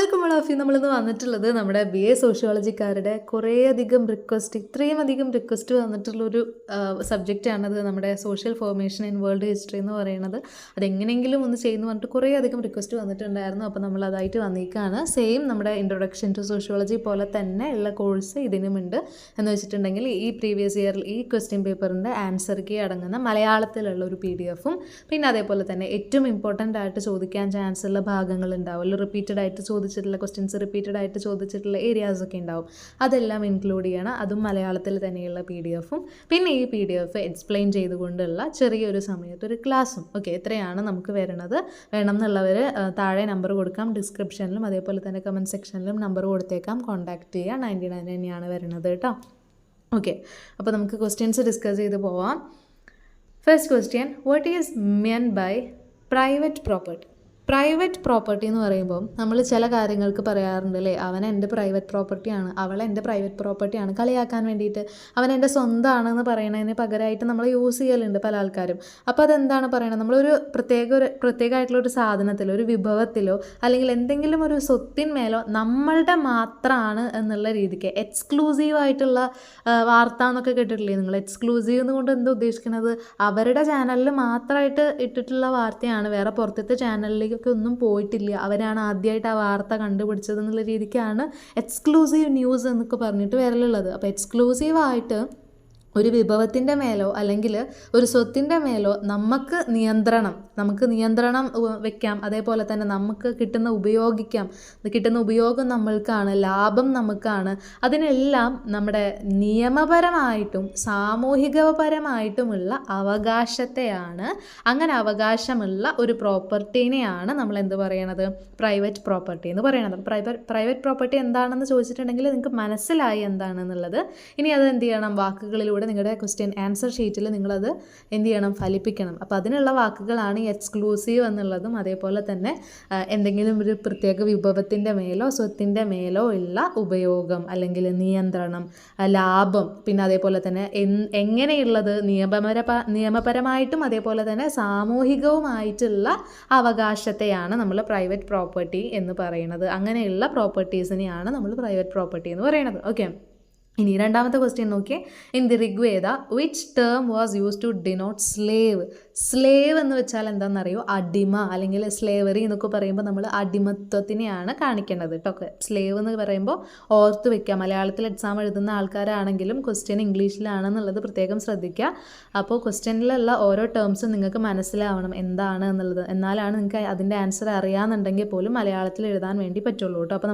Welcome of നമ്മളിന്ന് വന്നിട്ടുള്ളത് നമ്മുടെ BA സോഷ്യോളജിക്കാരുടെ കുറേയധികം റിക്വസ്റ്റ്, ഇത്രയും അധികം റിക്വസ്റ്റ് വന്നിട്ടുള്ളൊരു സബ്ജക്റ്റാണത്. നമ്മുടെ social formation in world history എന്ന് പറയുന്നത്. അതെങ്ങനെയെങ്കിലും ഒന്ന് ചെയ്യുന്നു പറഞ്ഞിട്ട് കുറേയധികം റിക്വസ്റ്റ് വന്നിട്ടുണ്ടായിരുന്നു. അപ്പോൾ നമ്മൾ അതായിട്ട് വന്നിരിക്കുകയാണ്. സെയിം നമ്മുടെ ഇൻട്രൊഡക്ഷൻ ടു സോഷ്യോളജി പോലെ തന്നെ ഉള്ള കോഴ്സ് ഇതിനുമുണ്ട്. എന്ന് വെച്ചിട്ടുണ്ടെങ്കിൽ ഈ പ്രീവിയസ് ഇയറിൽ ഈ ക്വസ്റ്റ്യൻ പേപ്പറിൻ്റെ ആൻസർ കീ അടങ്ങുന്ന മലയാളത്തിലുള്ള ഒരു PDF-ഉം പിന്നെ അതേപോലെ തന്നെ ഏറ്റവും ഇമ്പോർട്ടൻ്റ് ആയിട്ട് ചോദിക്കാൻ ചാൻസ് ഉള്ള ഭാഗങ്ങൾ ഉണ്ടാവുമല്ലോ, റിപ്പീറ്റഡ് ആയിട്ട് ചോദിച്ചിട്ടുള്ള ക്വസ്റ്റ്യൻസ്, റിപ്പീറ്റഡ് ആയിട്ട് ചോദിച്ചിട്ടുള്ള ഏരിയാസൊക്കെ ഉണ്ടാവും. അതെല്ലാം ഇൻക്ലൂഡ് ചെയ്യണം. അതും മലയാളത്തിൽ തന്നെയുള്ള PDF-ഉം പിന്നെ ഈ PDF എക്സ്പ്ലെയിൻ ചെയ്തുകൊണ്ടുള്ള ചെറിയൊരു സമയത്ത് ഒരു ക്ലാസ്സും. ഓക്കെ, ഇത്രയാണ് നമുക്ക് വരുന്നത്. വേണം എന്നുള്ളവർ താഴെ നമ്പർ കൊടുക്കാം, ഡിസ്ക്രിപ്ഷനിലും അതേപോലെ തന്നെ കമൻറ്റ് സെക്ഷനിലും നമ്പർ കൊടുത്തേക്കാം. കോൺടാക്ട് ചെയ്യുക. 99 തന്നെയാണ് വരുന്നത് കേട്ടോ. ഓക്കെ, അപ്പോൾ നമുക്ക് ക്വസ്റ്റ്യൻസ് ഡിസ്കസ് ചെയ്ത് പോവാം. First question, what is meant by private property? Private property എന്ന് പറയുമ്പോൾ നമ്മൾ ചില കാര്യങ്ങൾക്ക് പറയാറുണ്ട് അല്ലേ, അവൻ എൻ്റെ പ്രൈവറ്റ് പ്രോപ്പർട്ടിയാണ്, അവൾ എൻ്റെ പ്രൈവറ്റ് പ്രോപ്പർട്ടിയാണ്, കളിയാക്കാൻ വേണ്ടിയിട്ട് അവൻ എൻ്റെ സ്വന്തമാണെന്ന് പറയുന്നതിന് പകരമായിട്ട് നമ്മൾ യൂസ് ചെയ്യലുണ്ട് പല ആൾക്കാരും. അപ്പോൾ അതെന്താണ് പറയുന്നത്, നമ്മളൊരു പ്രത്യേകമായിട്ടുള്ള ഒരു സാധനത്തിലോ ഒരു വിഭവത്തിലോ അല്ലെങ്കിൽ എന്തെങ്കിലും ഒരു സ്വത്തിന്മേലോ നമ്മളുടെ മാത്രമാണ് എന്നുള്ള രീതിക്ക് എക്സ്ക്ലൂസീവായിട്ടുള്ള വാർത്ത എന്നൊക്കെ കേട്ടിട്ടില്ലേ നിങ്ങൾ? എക്സ്ക്ലൂസീവ് എന്നുകൊണ്ട് എന്താ ഉദ്ദേശിക്കുന്നത്? അവരുടെ ചാനലിൽ മാത്രമായിട്ട് ഇട്ടിട്ടുള്ള വാർത്തയാണ്, വേറെ പുറത്തത്തെ ചാനലിലേക്ക് ഒന്നും പോയിട്ടില്ല, അവരാണ് ആദ്യമായിട്ട് ആ വാർത്ത കണ്ടുപിടിച്ചത് എന്നുള്ള രീതിക്കാണ് എക്സ്ക്ലൂസീവ് ന്യൂസ് എന്നൊക്കെ പറഞ്ഞിട്ട് വരലുള്ളത്. അപ്പോൾ എക്സ്ക്ലൂസീവായിട്ട് ഒരു വിഭവത്തിൻ്റെ മേലോ അല്ലെങ്കിൽ ഒരു സ്വത്തിൻ്റെ മേലോ നമുക്ക് നിയന്ത്രണം വെക്കാം. അതേപോലെ തന്നെ നമുക്ക് കിട്ടുന്ന ഉപയോഗം നമ്മൾക്കാണ്, ലാഭം നമുക്കാണ്. അതിനെല്ലാം നമ്മുടെ നിയമപരമായിട്ടും സാമൂഹികപരമായിട്ടുമുള്ള അവകാശത്തെയാണ്, അങ്ങനെ അവകാശമുള്ള ഒരു പ്രോപ്പർട്ടീനെയാണ് നമ്മൾ എന്ത് പറയണത്, പ്രൈവറ്റ് പ്രോപ്പർട്ടി എന്ന് പറയണത്. പ്രൈവറ്റ് പ്രോപ്പർട്ടി എന്താണെന്ന് ചോദിച്ചിട്ടുണ്ടെങ്കിൽ നിങ്ങൾക്ക് മനസ്സിലായി എന്താണെന്നുള്ളത്. ഇനി അത് എന്ത് ചെയ്യണം, വാക്കുകളിലൂടെ നിങ്ങളുടെ ക്വസ്റ്റ്യൻ ആൻസർ ഷീറ്റിൽ നിങ്ങളത് എന്ത് ചെയ്യണം, ഫലിപ്പിക്കണം. അപ്പോൾ അതിനുള്ള വാക്കുകളാണ് ഈ എക്സ്ക്ലൂസീവ് എന്നുള്ളതും അതേപോലെ തന്നെ എന്തെങ്കിലും ഒരു പ്രത്യേക വിഭവത്തിൻ്റെ മേലോ സ്വത്തിൻ്റെ മേലോ ഉള്ള ഉപയോഗം അല്ലെങ്കിൽ നിയന്ത്രണം, ലാഭം, പിന്നെ അതേപോലെ തന്നെ എങ്ങനെയുള്ളത് നിയമപരമായിട്ടും അതേപോലെ തന്നെ സാമൂഹികവുമായിട്ടുള്ള അവകാശത്തെയാണ് നമ്മൾ പ്രൈവറ്റ് പ്രോപ്പർട്ടി എന്ന് പറയുന്നത്. അങ്ങനെയുള്ള പ്രോപ്പർട്ടീസിനെയാണ് നമ്മൾ പ്രൈവറ്റ് പ്രോപ്പർട്ടി എന്ന് പറയുന്നത്. ഓക്കെ, ഇനി രണ്ടാമത്തെ ക്വസ്റ്റ്യൻ നോക്കിയേ. In the Rigveda which term was use to denote slave? Slave എന്ന് വെച്ചാൽ എന്താണെന്നറിയോ? അടിമ അല്ലെങ്കിൽ സ്ലേവറി എന്നൊക്കെ പറയുമ്പോൾ നമ്മൾ അടിമത്വത്തിനെയാണ് കാണിക്കേണ്ടത് കേട്ടോ. സ്ലേവ് എന്ന് പറയുമ്പോൾ ഓർത്ത് വെക്കുക. മലയാളത്തിൽ എക്സാം എഴുതുന്ന ആൾക്കാരാണെങ്കിലും ക്വസ്റ്റ്യൻ ഇംഗ്ലീഷിലാണെന്നുള്ളത് പ്രത്യേകം ശ്രദ്ധിക്കുക. അപ്പോൾ ക്വസ്റ്റ്യനിലുള്ള ഓരോ ടേംസും നിങ്ങൾക്ക് മനസ്സിലാവണം എന്താണ് എന്നുള്ളത്. എന്നാലാണ് നിങ്ങൾക്ക് അതിൻ്റെ ആൻസർ അറിയാമെന്നുണ്ടെങ്കിൽ പോലും മലയാളത്തിൽ എഴുതാൻ വേണ്ടി പറ്റുള്ളൂ കേട്ടോ. അപ്പോൾ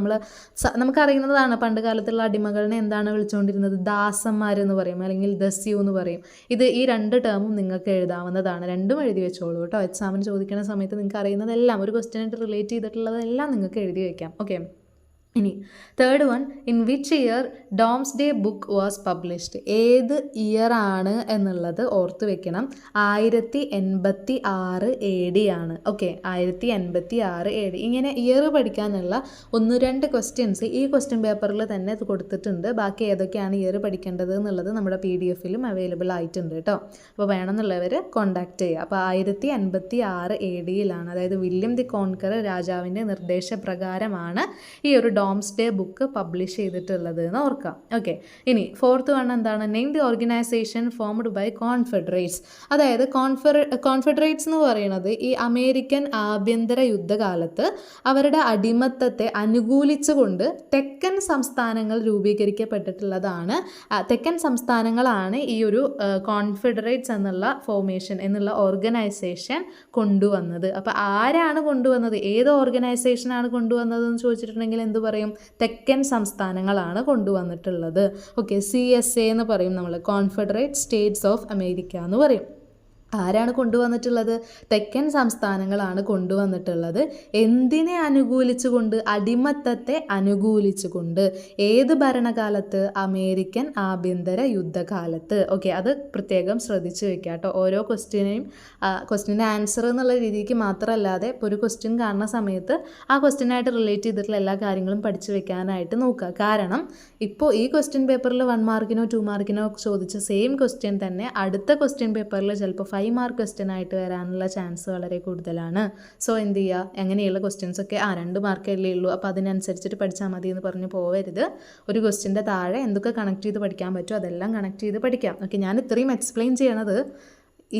നമുക്കറിയുന്നതാണ് പണ്ട് കാലത്തുള്ള അടിമകളിനെ എന്താണ് വിളിച്ചുകൊണ്ടിരുന്നത്? ദാസന്മാരെന്ന് പറയും അല്ലെങ്കിൽ ദസ്യു എന്ന് പറയും. ഈ രണ്ട് ടേമും നിങ്ങൾക്ക് എഴുതാവുന്നതാണ്. രണ്ടും എഴുതി വെച്ചോളൂ കേട്ടോ. എക്സാമിന് ചോദിക്കുന്ന സമയത്ത് നിങ്ങൾക്ക് അറിയുന്നതെല്ലാം, ഒരു ക്വസ്റ്റ്യനായിട്ട് റിലേറ്റ് ചെയ്തിട്ടുള്ളതെല്ലാം നിങ്ങൾക്ക് എഴുതി വയ്ക്കാം. ഓക്കെ, ഇനി third one, in which year doomsday book was published? ഏത് ഇയർ ആണ് എന്നുള്ളത് ഓർത്ത് വെക്കണം. 1086 AD ആണ്. Okay, 1086 AD. ഇങ്ങനെ ഇയർ പഠിക്കാനുള്ള 1-2 ക്വസ്റ്റ്യൻസ് ഈ ക്വസ്റ്റ്യൻ പേപ്പറിൽ തന്നെ കൊടുത്തിട്ടുണ്ട്. ബാക്കി ഏതൊക്കെയാണ് ഇയർ പഠിക്കേണ്ടത് എന്നുള്ളത് നമ്മുടെ PDF-ലും അവൈലബിൾ ആയിട്ടുണ്ട് കേട്ടോ. അപ്പോൾ വേണമെന്നുള്ളവർ കോൺടാക്ട് ചെയ്യുക. അപ്പോൾ 1056 AD-യിലാണ്, അതായത് വില്യം ദി കോൺക്കറർ രാജാവിൻ്റെ നിർദ്ദേശപ്രകാരമാണ് ഈ ഒരു ഡോംസ്ഡേ ബുക്ക് പബ്ലിഷ് ചെയ്തിട്ടുള്ളത് എന്ന് ഓർക്കാം. ഓക്കെ, ഇനി ഫോർത്ത് വൺ എന്താണ്? Name the organisation formed by confederates. അതായത് കോൺഫെഡറേറ്റ്സ് എന്ന് പറയുന്നത് ഈ അമേരിക്കൻ ആഭ്യന്തര യുദ്ധകാലത്ത് അവരുടെ അടിമത്തത്തെ അനുകൂലിച്ചുകൊണ്ട് തെക്കൻ സംസ്ഥാനങ്ങൾ രൂപീകരിക്കപ്പെട്ടിട്ടുള്ളതാണ്. തെക്കൻ സംസ്ഥാനങ്ങളാണ് ഈ ഒരു കോൺഫെഡറേറ്റ്സ് എന്നുള്ള ഫോർമേഷൻ എന്നുള്ള ഓർഗനൈസേഷൻ കൊണ്ടുവന്നത്. അപ്പോൾ ആരാണ് കൊണ്ടുവന്നത്, ഏത് ഓർഗനൈസേഷനാണ് കൊണ്ടുവന്നതെന്ന് ചോദിച്ചിട്ടുണ്ടെങ്കിൽ എന്ത് പറയും? തെക്കൻ സംസ്ഥാനങ്ങളാണ് കൊണ്ടുവന്നിട്ടുള്ളത്. ഓക്കെ, CSA എന്ന് പറയും നമ്മൾ, കോൺഫെഡറേറ്റ് സ്റ്റേറ്റ്സ് ഓഫ് അമേരിക്ക എന്ന് പറയും. ആരാണ് കൊണ്ടുവന്നിട്ടുള്ളത്? തെക്കൻ സംസ്ഥാനങ്ങളാണ് കൊണ്ടുവന്നിട്ടുള്ളത്. എന്തിനെ അനുകൂലിച്ചുകൊണ്ട്? അടിമത്തത്തെ അനുകൂലിച്ചുകൊണ്ട്. ഏത് ഭരണകാലത്ത്? അമേരിക്കൻ ആഭ്യന്തര യുദ്ധകാലത്ത്. ഓക്കെ, അത് പ്രത്യേകം ശ്രദ്ധിച്ച് വെക്കുക കേട്ടോ. ഓരോ ക്വസ്റ്റ്യൻ്റെ ആൻസർ എന്നുള്ള രീതിക്ക് മാത്രമല്ലാതെ ഇപ്പോൾ ഒരു ക്വസ്റ്റ്യൻ കാണുന്ന സമയത്ത് ആ ക്വസ്റ്റ്യനായിട്ട് റിലേറ്റ് ചെയ്തിട്ടുള്ള എല്ലാ കാര്യങ്ങളും പഠിച്ചു വെക്കാനായിട്ട് നോക്കുക. കാരണം ഇപ്പോൾ ഈ ക്വസ്റ്റ്യൻ പേപ്പറിൽ 1 മാർക്കിനോ 2 മാർക്കിനോ ചോദിച്ച സെയിം ക്വസ്റ്റ്യൻ തന്നെ അടുത്ത ക്വസ്റ്റ്യൻ പേപ്പറിൽ ചിലപ്പോൾ 5 മാർക്ക് ക്വസ്റ്റ്യൻ ആയിട്ട് വരാനുള്ള ചാൻസ് വളരെ കൂടുതലാണ്. സോ എന്ത് ചെയ്യുക, അങ്ങനെയുള്ള ക്വസ്റ്റ്യൻസൊക്കെ 2 മാർക്കല്ലേ ഉള്ളൂ, അപ്പോൾ അതിനനുസരിച്ചിട്ട് പഠിച്ചാൽ മതി എന്ന് പറഞ്ഞ് പോവരുത്. ഒരു ക്വസ്റ്റ്യൻ്റെ താഴെ എന്തൊക്കെ കണക്ട് ചെയ്ത് പഠിക്കാൻ പറ്റുമോ അതെല്ലാം കണക്ട് ചെയ്ത് പഠിക്കാം. ഓക്കെ, ഞാൻ ഇത്രയും എക്സ്പ്ലെയിൻ ചെയ്യണത്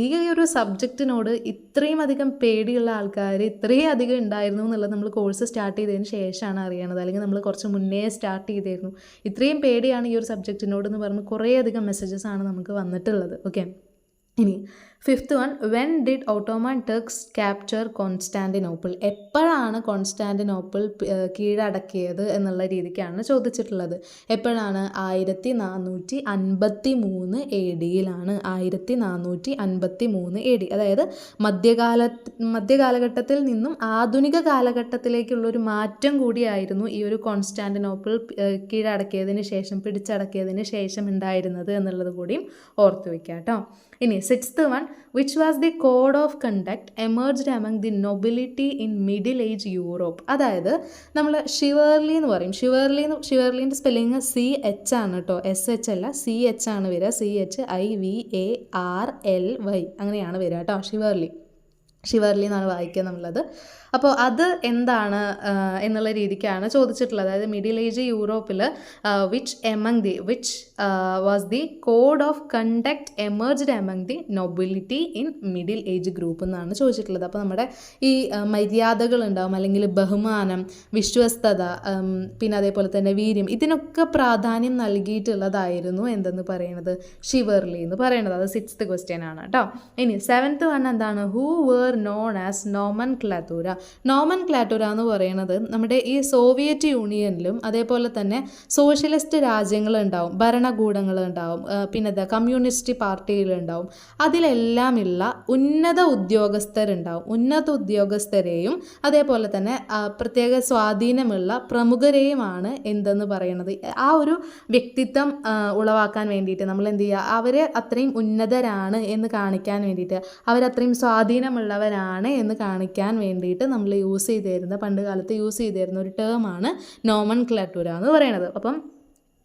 ഈ ഒരു സബ്ജക്റ്റിനോട് ഇത്രയും അധികം പേടിയുള്ള ആൾക്കാർ ഇത്രയും അധികം ഉണ്ടായിരുന്നു എന്നുള്ളത് നമ്മൾ കോഴ്സ് സ്റ്റാർട്ട് ചെയ്തതിന് ശേഷമാണ് അറിയണത്. അല്ലെങ്കിൽ നമ്മൾ കുറച്ച് മുന്നേ സ്റ്റാർട്ട് ചെയ്തായിരുന്നു. ഇത്രയും പേടിയാണ് ഈ ഒരു സബ്ജക്റ്റിനോട് എന്ന് പറഞ്ഞ് കുറേ അധികം മെസ്സേജസ് ആണ് നമുക്ക് വന്നിട്ടുള്ളത്. ഓക്കെ, ഇനി 5th one, when did Ottoman Turks capture Constantinople? എപ്പോഴാണ് കോൺസ്റ്റാന്റിനോപ്പിൾ കീഴടക്കിയത് എന്നുള്ള രീതിക്കാണ് ചോദിച്ചിട്ടുള്ളത്. എപ്പോഴാണ്? 1453 AD 1453 AD. അതായത് മധ്യകാലഘട്ടത്തിൽ നിന്നും ആധുനിക കാലഘട്ടത്തിലേക്കുള്ളൊരു മാറ്റം കൂടിയായിരുന്നു ഈ ഒരു കോൺസ്റ്റാന്റിനോപ്പിൾ കീഴടക്കിയതിന് ശേഷം, പിടിച്ചടക്കിയതിന് ശേഷം ഉണ്ടായിരുന്നത് എന്നുള്ളത് കൂടിയും ഓർത്തു വയ്ക്കാം കേട്ടോ. ഇനി 6th one, which was the code of conduct emerged among the nobility in middle age Europe? അതായത് നമ്മൾ ഷിവേർലി എന്ന് പറയും. ഷിവേർലിൻ്റെ സ്പെല്ലിങ് CH ആണ് കേട്ടോ, SH അല്ല, CH ആണ് വരിക. CHIVARLY അങ്ങനെയാണ് വരിക കേട്ടോ. ഷിവർലി എന്നാണ് വായിക്കുക നമ്മളത്. അപ്പോൾ അത് എന്താണ് എന്നുള്ള രീതിക്കാണ് ചോദിച്ചിട്ടുള്ളത്. അതായത് മിഡിൽ ഏജ് യൂറോപ്പിൽ which was the code of conduct emerged among the nobility in middle age group എന്നാണ് ചോദിച്ചിട്ടുള്ളത്. അപ്പോൾ നമ്മുടെ ഈ മര്യാദകളുണ്ടാവും, അല്ലെങ്കിൽ ബഹുമാനം, വിശ്വസ്തത, പിന്നെ അതേപോലെ തന്നെ വീര്യം, ഇതിനൊക്കെ പ്രാധാന്യം നൽകിയിട്ടുള്ളതായിരുന്നു എന്തെന്ന് പറയുന്നത്, ഷിവർലി എന്ന് പറയുന്നത്. അത് 6th ക്വസ്റ്റ്യൻ ആണ് കേട്ടോ. ഇനി 7th വൺ എന്താണ്, ഹൂ വേർ നോൺ ആസ് നോമൻക്ലാറ്റൂര? നോമൻക്ലാറ്റൂര എന്ന് പറയുന്നത് നമ്മുടെ ഈ സോവിയറ്റ് യൂണിയനിലും അതേപോലെ തന്നെ സോഷ്യലിസ്റ്റ് രാജ്യങ്ങളുണ്ടാവും, ഭരണകൂടങ്ങളുണ്ടാവും, പിന്നെ കമ്മ്യൂണിസ്റ്റ് പാർട്ടികളുണ്ടാവും, അതിലെല്ലാമുള്ള ഉന്നത ഉദ്യോഗസ്ഥരുണ്ടാവും. ഉന്നത ഉദ്യോഗസ്ഥരെയും അതേപോലെ തന്നെ പ്രത്യേക സ്വാധീനമുള്ള പ്രമുഖരെയുമാണ് എന്തെന്ന് പറയുന്നത്. ആ ഒരു വ്യക്തിത്വം ഉളവാക്കാൻ വേണ്ടിയിട്ട് നമ്മൾ എന്ത് ചെയ്യുക, അവരെ അത്രയും ഉന്നതരാണ് എന്ന് കാണിക്കാൻ വേണ്ടിയിട്ട്, അവരത്രയും സ്വാധീനമുള്ളവരാണ് എന്ന് കാണിക്കാൻ വേണ്ടിയിട്ട് നമ്മൾ പണ്ട് കാലത്ത് യൂസ് ചെയ്തിരുന്ന ഒരു ടേമാണ് നോമൻക്ലാറ്റൂര എന്ന് പറയുന്നത്. അപ്പം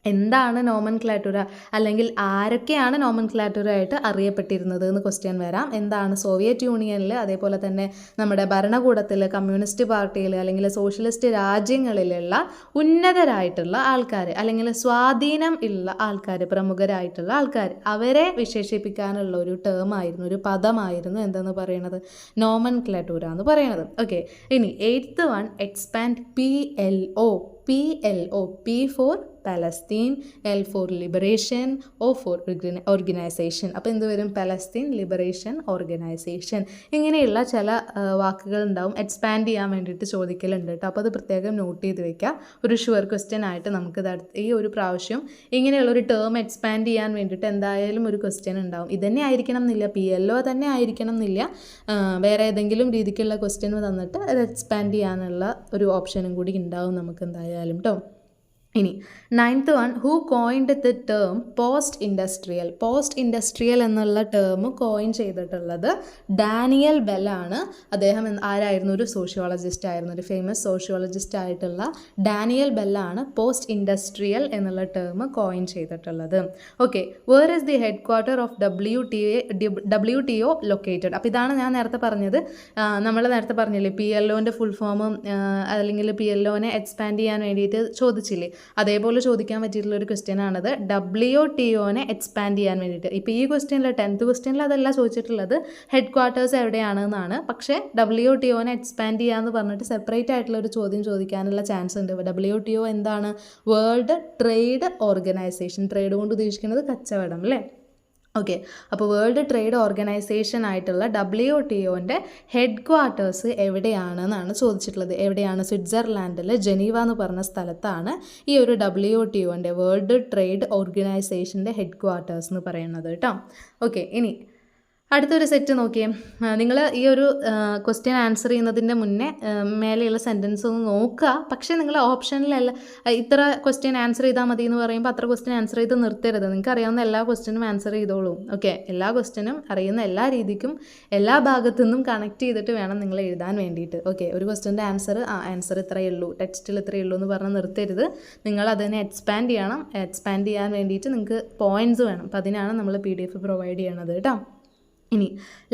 എന്താണ് നോമൻക്ലാറ്റൂര, അല്ലെങ്കിൽ ആരൊക്കെയാണ് നോമൻക്ലാറ്റൂര ആയിട്ട് അറിയപ്പെട്ടിരുന്നത് എന്ന് ക്വസ്റ്റ്യൻ വരാം. എന്താണ് സോവിയറ്റ് യൂണിയനിൽ, അതേപോലെ തന്നെ നമ്മുടെ ഭരണകൂടത്തിൽ, കമ്മ്യൂണിസ്റ്റ് പാർട്ടിയിൽ, അല്ലെങ്കിൽ സോഷ്യലിസ്റ്റ് രാജ്യങ്ങളിലുള്ള ഉന്നതരായിട്ടുള്ള ആൾക്കാർ, അല്ലെങ്കിൽ സ്വാധീനം ഉള്ള ആൾക്കാർ, പ്രമുഖരായിട്ടുള്ള ആൾക്കാർ, അവരെ വിശേഷിപ്പിക്കാനുള്ള ഒരു ടേമായിരുന്നു, ഒരു പദമായിരുന്നു എന്തെന്ന് പറയുന്നത്, നോമൻക്ലാറ്റൂര എന്ന് പറയുന്നത്. ഓക്കെ, ഇനി 8th one, expand PLO. P for Palestine, L for liberation, O for organisation. അപ്പോൾ എന്ത് വരും, പലസ്തീൻ ലിബറേഷൻ ഓർഗനൈസേഷൻ. ഇങ്ങനെയുള്ള ചില വാക്കുകൾ ഉണ്ടാവും, എക്സ്പാൻഡ് ചെയ്യാൻ വേണ്ടിയിട്ട് ചോദിക്കലുണ്ട് കേട്ടോ. അപ്പോൾ അത് പ്രത്യേകം നോട്ട് ചെയ്ത് വെക്കുക. ഒരു ഷുവർ ക്വസ്റ്റ്യൻ ആയിട്ട് നമുക്കിത് ഈ ഒരു പ്രാവശ്യം ഇങ്ങനെയുള്ളൊരു ടേം എക്സ്പാൻഡ് ചെയ്യാൻ വേണ്ടിയിട്ട് എന്തായാലും ഒരു ക്വസ്റ്റ്യൻ ഉണ്ടാവും. ഇതന്നെ ആയിരിക്കണം എന്നില്ല, PLO തന്നെ ആയിരിക്കണം എന്നില്ല, വേറെ ഏതെങ്കിലും രീതിക്കുള്ള ക്വസ്റ്റ്യൻ തന്നിട്ട് അത് എക്സ്പാൻഡ് ചെയ്യാനുള്ള ഒരു ഓപ്ഷനും കൂടി ഉണ്ടാവും നമുക്ക് എന്തായാലും കേട്ടോ. ഇനി 9th one, who coined the term post industrial എന്നുള്ള ടേം കോയിൻ ചെയ്തിട്ടുള്ളത് ഡാനിയൽ ബെല്ലാണ്. അദ്ദേഹം ആരായിരുന്നു, ഒരു സോഷ്യോളജിസ്റ്റ് ആയിരുന്നു. ഒരു ഫേമസ് സോഷ്യോളജിസ്റ്റ് ആയിട്ടുള്ള ഡാനിയൽ ബെല്ലാണ് പോസ്റ്റ് ഇൻഡസ്ട്രിയൽ എന്നുള്ള ടേം കോയിൻ ചെയ്തിട്ടുള്ളത്. Okay, where is the headquarter of WTO located? അപ്പോൾ ഇതാണ് ഞാൻ നേരത്തെ പറഞ്ഞത്, നമ്മൾ നേരത്തെ പറഞ്ഞില്ലേ PLOൻ്റെ ഫുൾ ഫോമും അല്ലെങ്കിൽ PLOനെ എക്സ്പാൻഡ് ചെയ്യാൻ വേണ്ടിയിട്ട് ചോദിച്ചില്ലേ, അതേപോലെ ചോദിക്കാൻ പറ്റിയിട്ടുള്ള ഒരു ക്വസ്റ്റ്യൻ ആണത്. WTOനെ എക്സ്പാൻഡ് ചെയ്യാൻ വേണ്ടിയിട്ട്. ഇപ്പോൾ ഈ ക്വസ്റ്റ്യനിൽ 10th ക്വസ്റ്റ്യനിൽ അതല്ല ചോദിച്ചിട്ടുള്ളത്, ഹെഡ് ക്വാർട്ടേഴ്സ് എവിടെയാണെന്നാണ്. പക്ഷേ WTOനെ എക്സ്പാൻഡ് ചെയ്യാന്ന് പറഞ്ഞിട്ട് സെപ്പറേറ്റ് ആയിട്ടുള്ള ഒരു ചോദ്യം ചോദിക്കാനുള്ള ചാൻസ് ഉണ്ട്. WTO എന്താണ്, വേൾഡ് ട്രേഡ് ഓർഗനൈസേഷൻ. ട്രേഡ് കൊണ്ട് ഉദ്ദേശിക്കുന്നത് കച്ചവടം അല്ലേ. ഓക്കെ, അപ്പോൾ വേൾഡ് ട്രേഡ് ഓർഗനൈസേഷൻ ആയിട്ടുള്ള WTOൻ്റെ ഹെഡ് ക്വാർട്ടേഴ്സ് എവിടെയാണെന്നാണ് ചോദിച്ചിട്ടുള്ളത്. എവിടെയാണ്? സ്വിറ്റ്സർലാൻഡിൽ ജനീവ എന്ന് പറഞ്ഞ സ്ഥലത്താണ് ഈ ഒരു WTOൻ്റെ വേൾഡ് ട്രേഡ് ഓർഗനൈസേഷൻ്റെ ഹെഡ് ക്വാർട്ടേഴ്സ് എന്ന് പറയുന്നത് കേട്ടോ. ഓക്കെ, ഇനി അടുത്തൊരു സെറ്റ് നോക്കിയേ. നിങ്ങൾ ഈ ഒരു ക്വസ്റ്റ്യൻ ആൻസർ ചെയ്യുന്നതിൻ്റെ മുന്നേ മേലെയുള്ള സെൻറ്റൻസ് ഒന്ന് നോക്കുക. പക്ഷേ നിങ്ങൾ ഓപ്ഷനിലല്ല ഇത്ര ക്വസ്റ്റ്യൻ ആൻസർ ചെയ്താൽ മതി എന്ന് പറയുമ്പോൾ അത്ര ക്വസ്റ്റ്യൻ ആൻസർ ചെയ്ത് നിർത്തരുത്. നിങ്ങൾക്ക് അറിയാവുന്ന എല്ലാ ക്വസ്റ്റ്യനും ആൻസർ ചെയ്തോളൂ. ഓക്കെ, എല്ലാ ക്വസ്റ്റ്യനും അറിയുന്ന എല്ലാ രീതിക്കും എല്ലാ ഭാഗത്തു നിന്നും കണക്ട് ചെയ്തിട്ട് വേണം നിങ്ങൾ എഴുതാൻ വേണ്ടിയിട്ട്. ഓക്കെ, ഒരു ക്വസ്റ്റ്യൻ്റെ ആൻസർ ഇത്രയേ ഉള്ളൂ, ടെക്സ്റ്റിൽ ഇത്രയേ ഉള്ളൂ എന്ന് പറഞ്ഞ് നിർത്തരുത്. നിങ്ങൾ അതിനെ എക്സ്പാൻഡ് ചെയ്യണം. എക്സ്പാൻഡ് ചെയ്യാൻ വേണ്ടിയിട്ട് നിങ്ങൾക്ക് പോയിൻറ്റ്സ് വേണം. അപ്പോൾ അതിനാണ് നമ്മൾ PDF പ്രൊവൈഡ് ചെയ്യണത് കേട്ടോ. ഇനി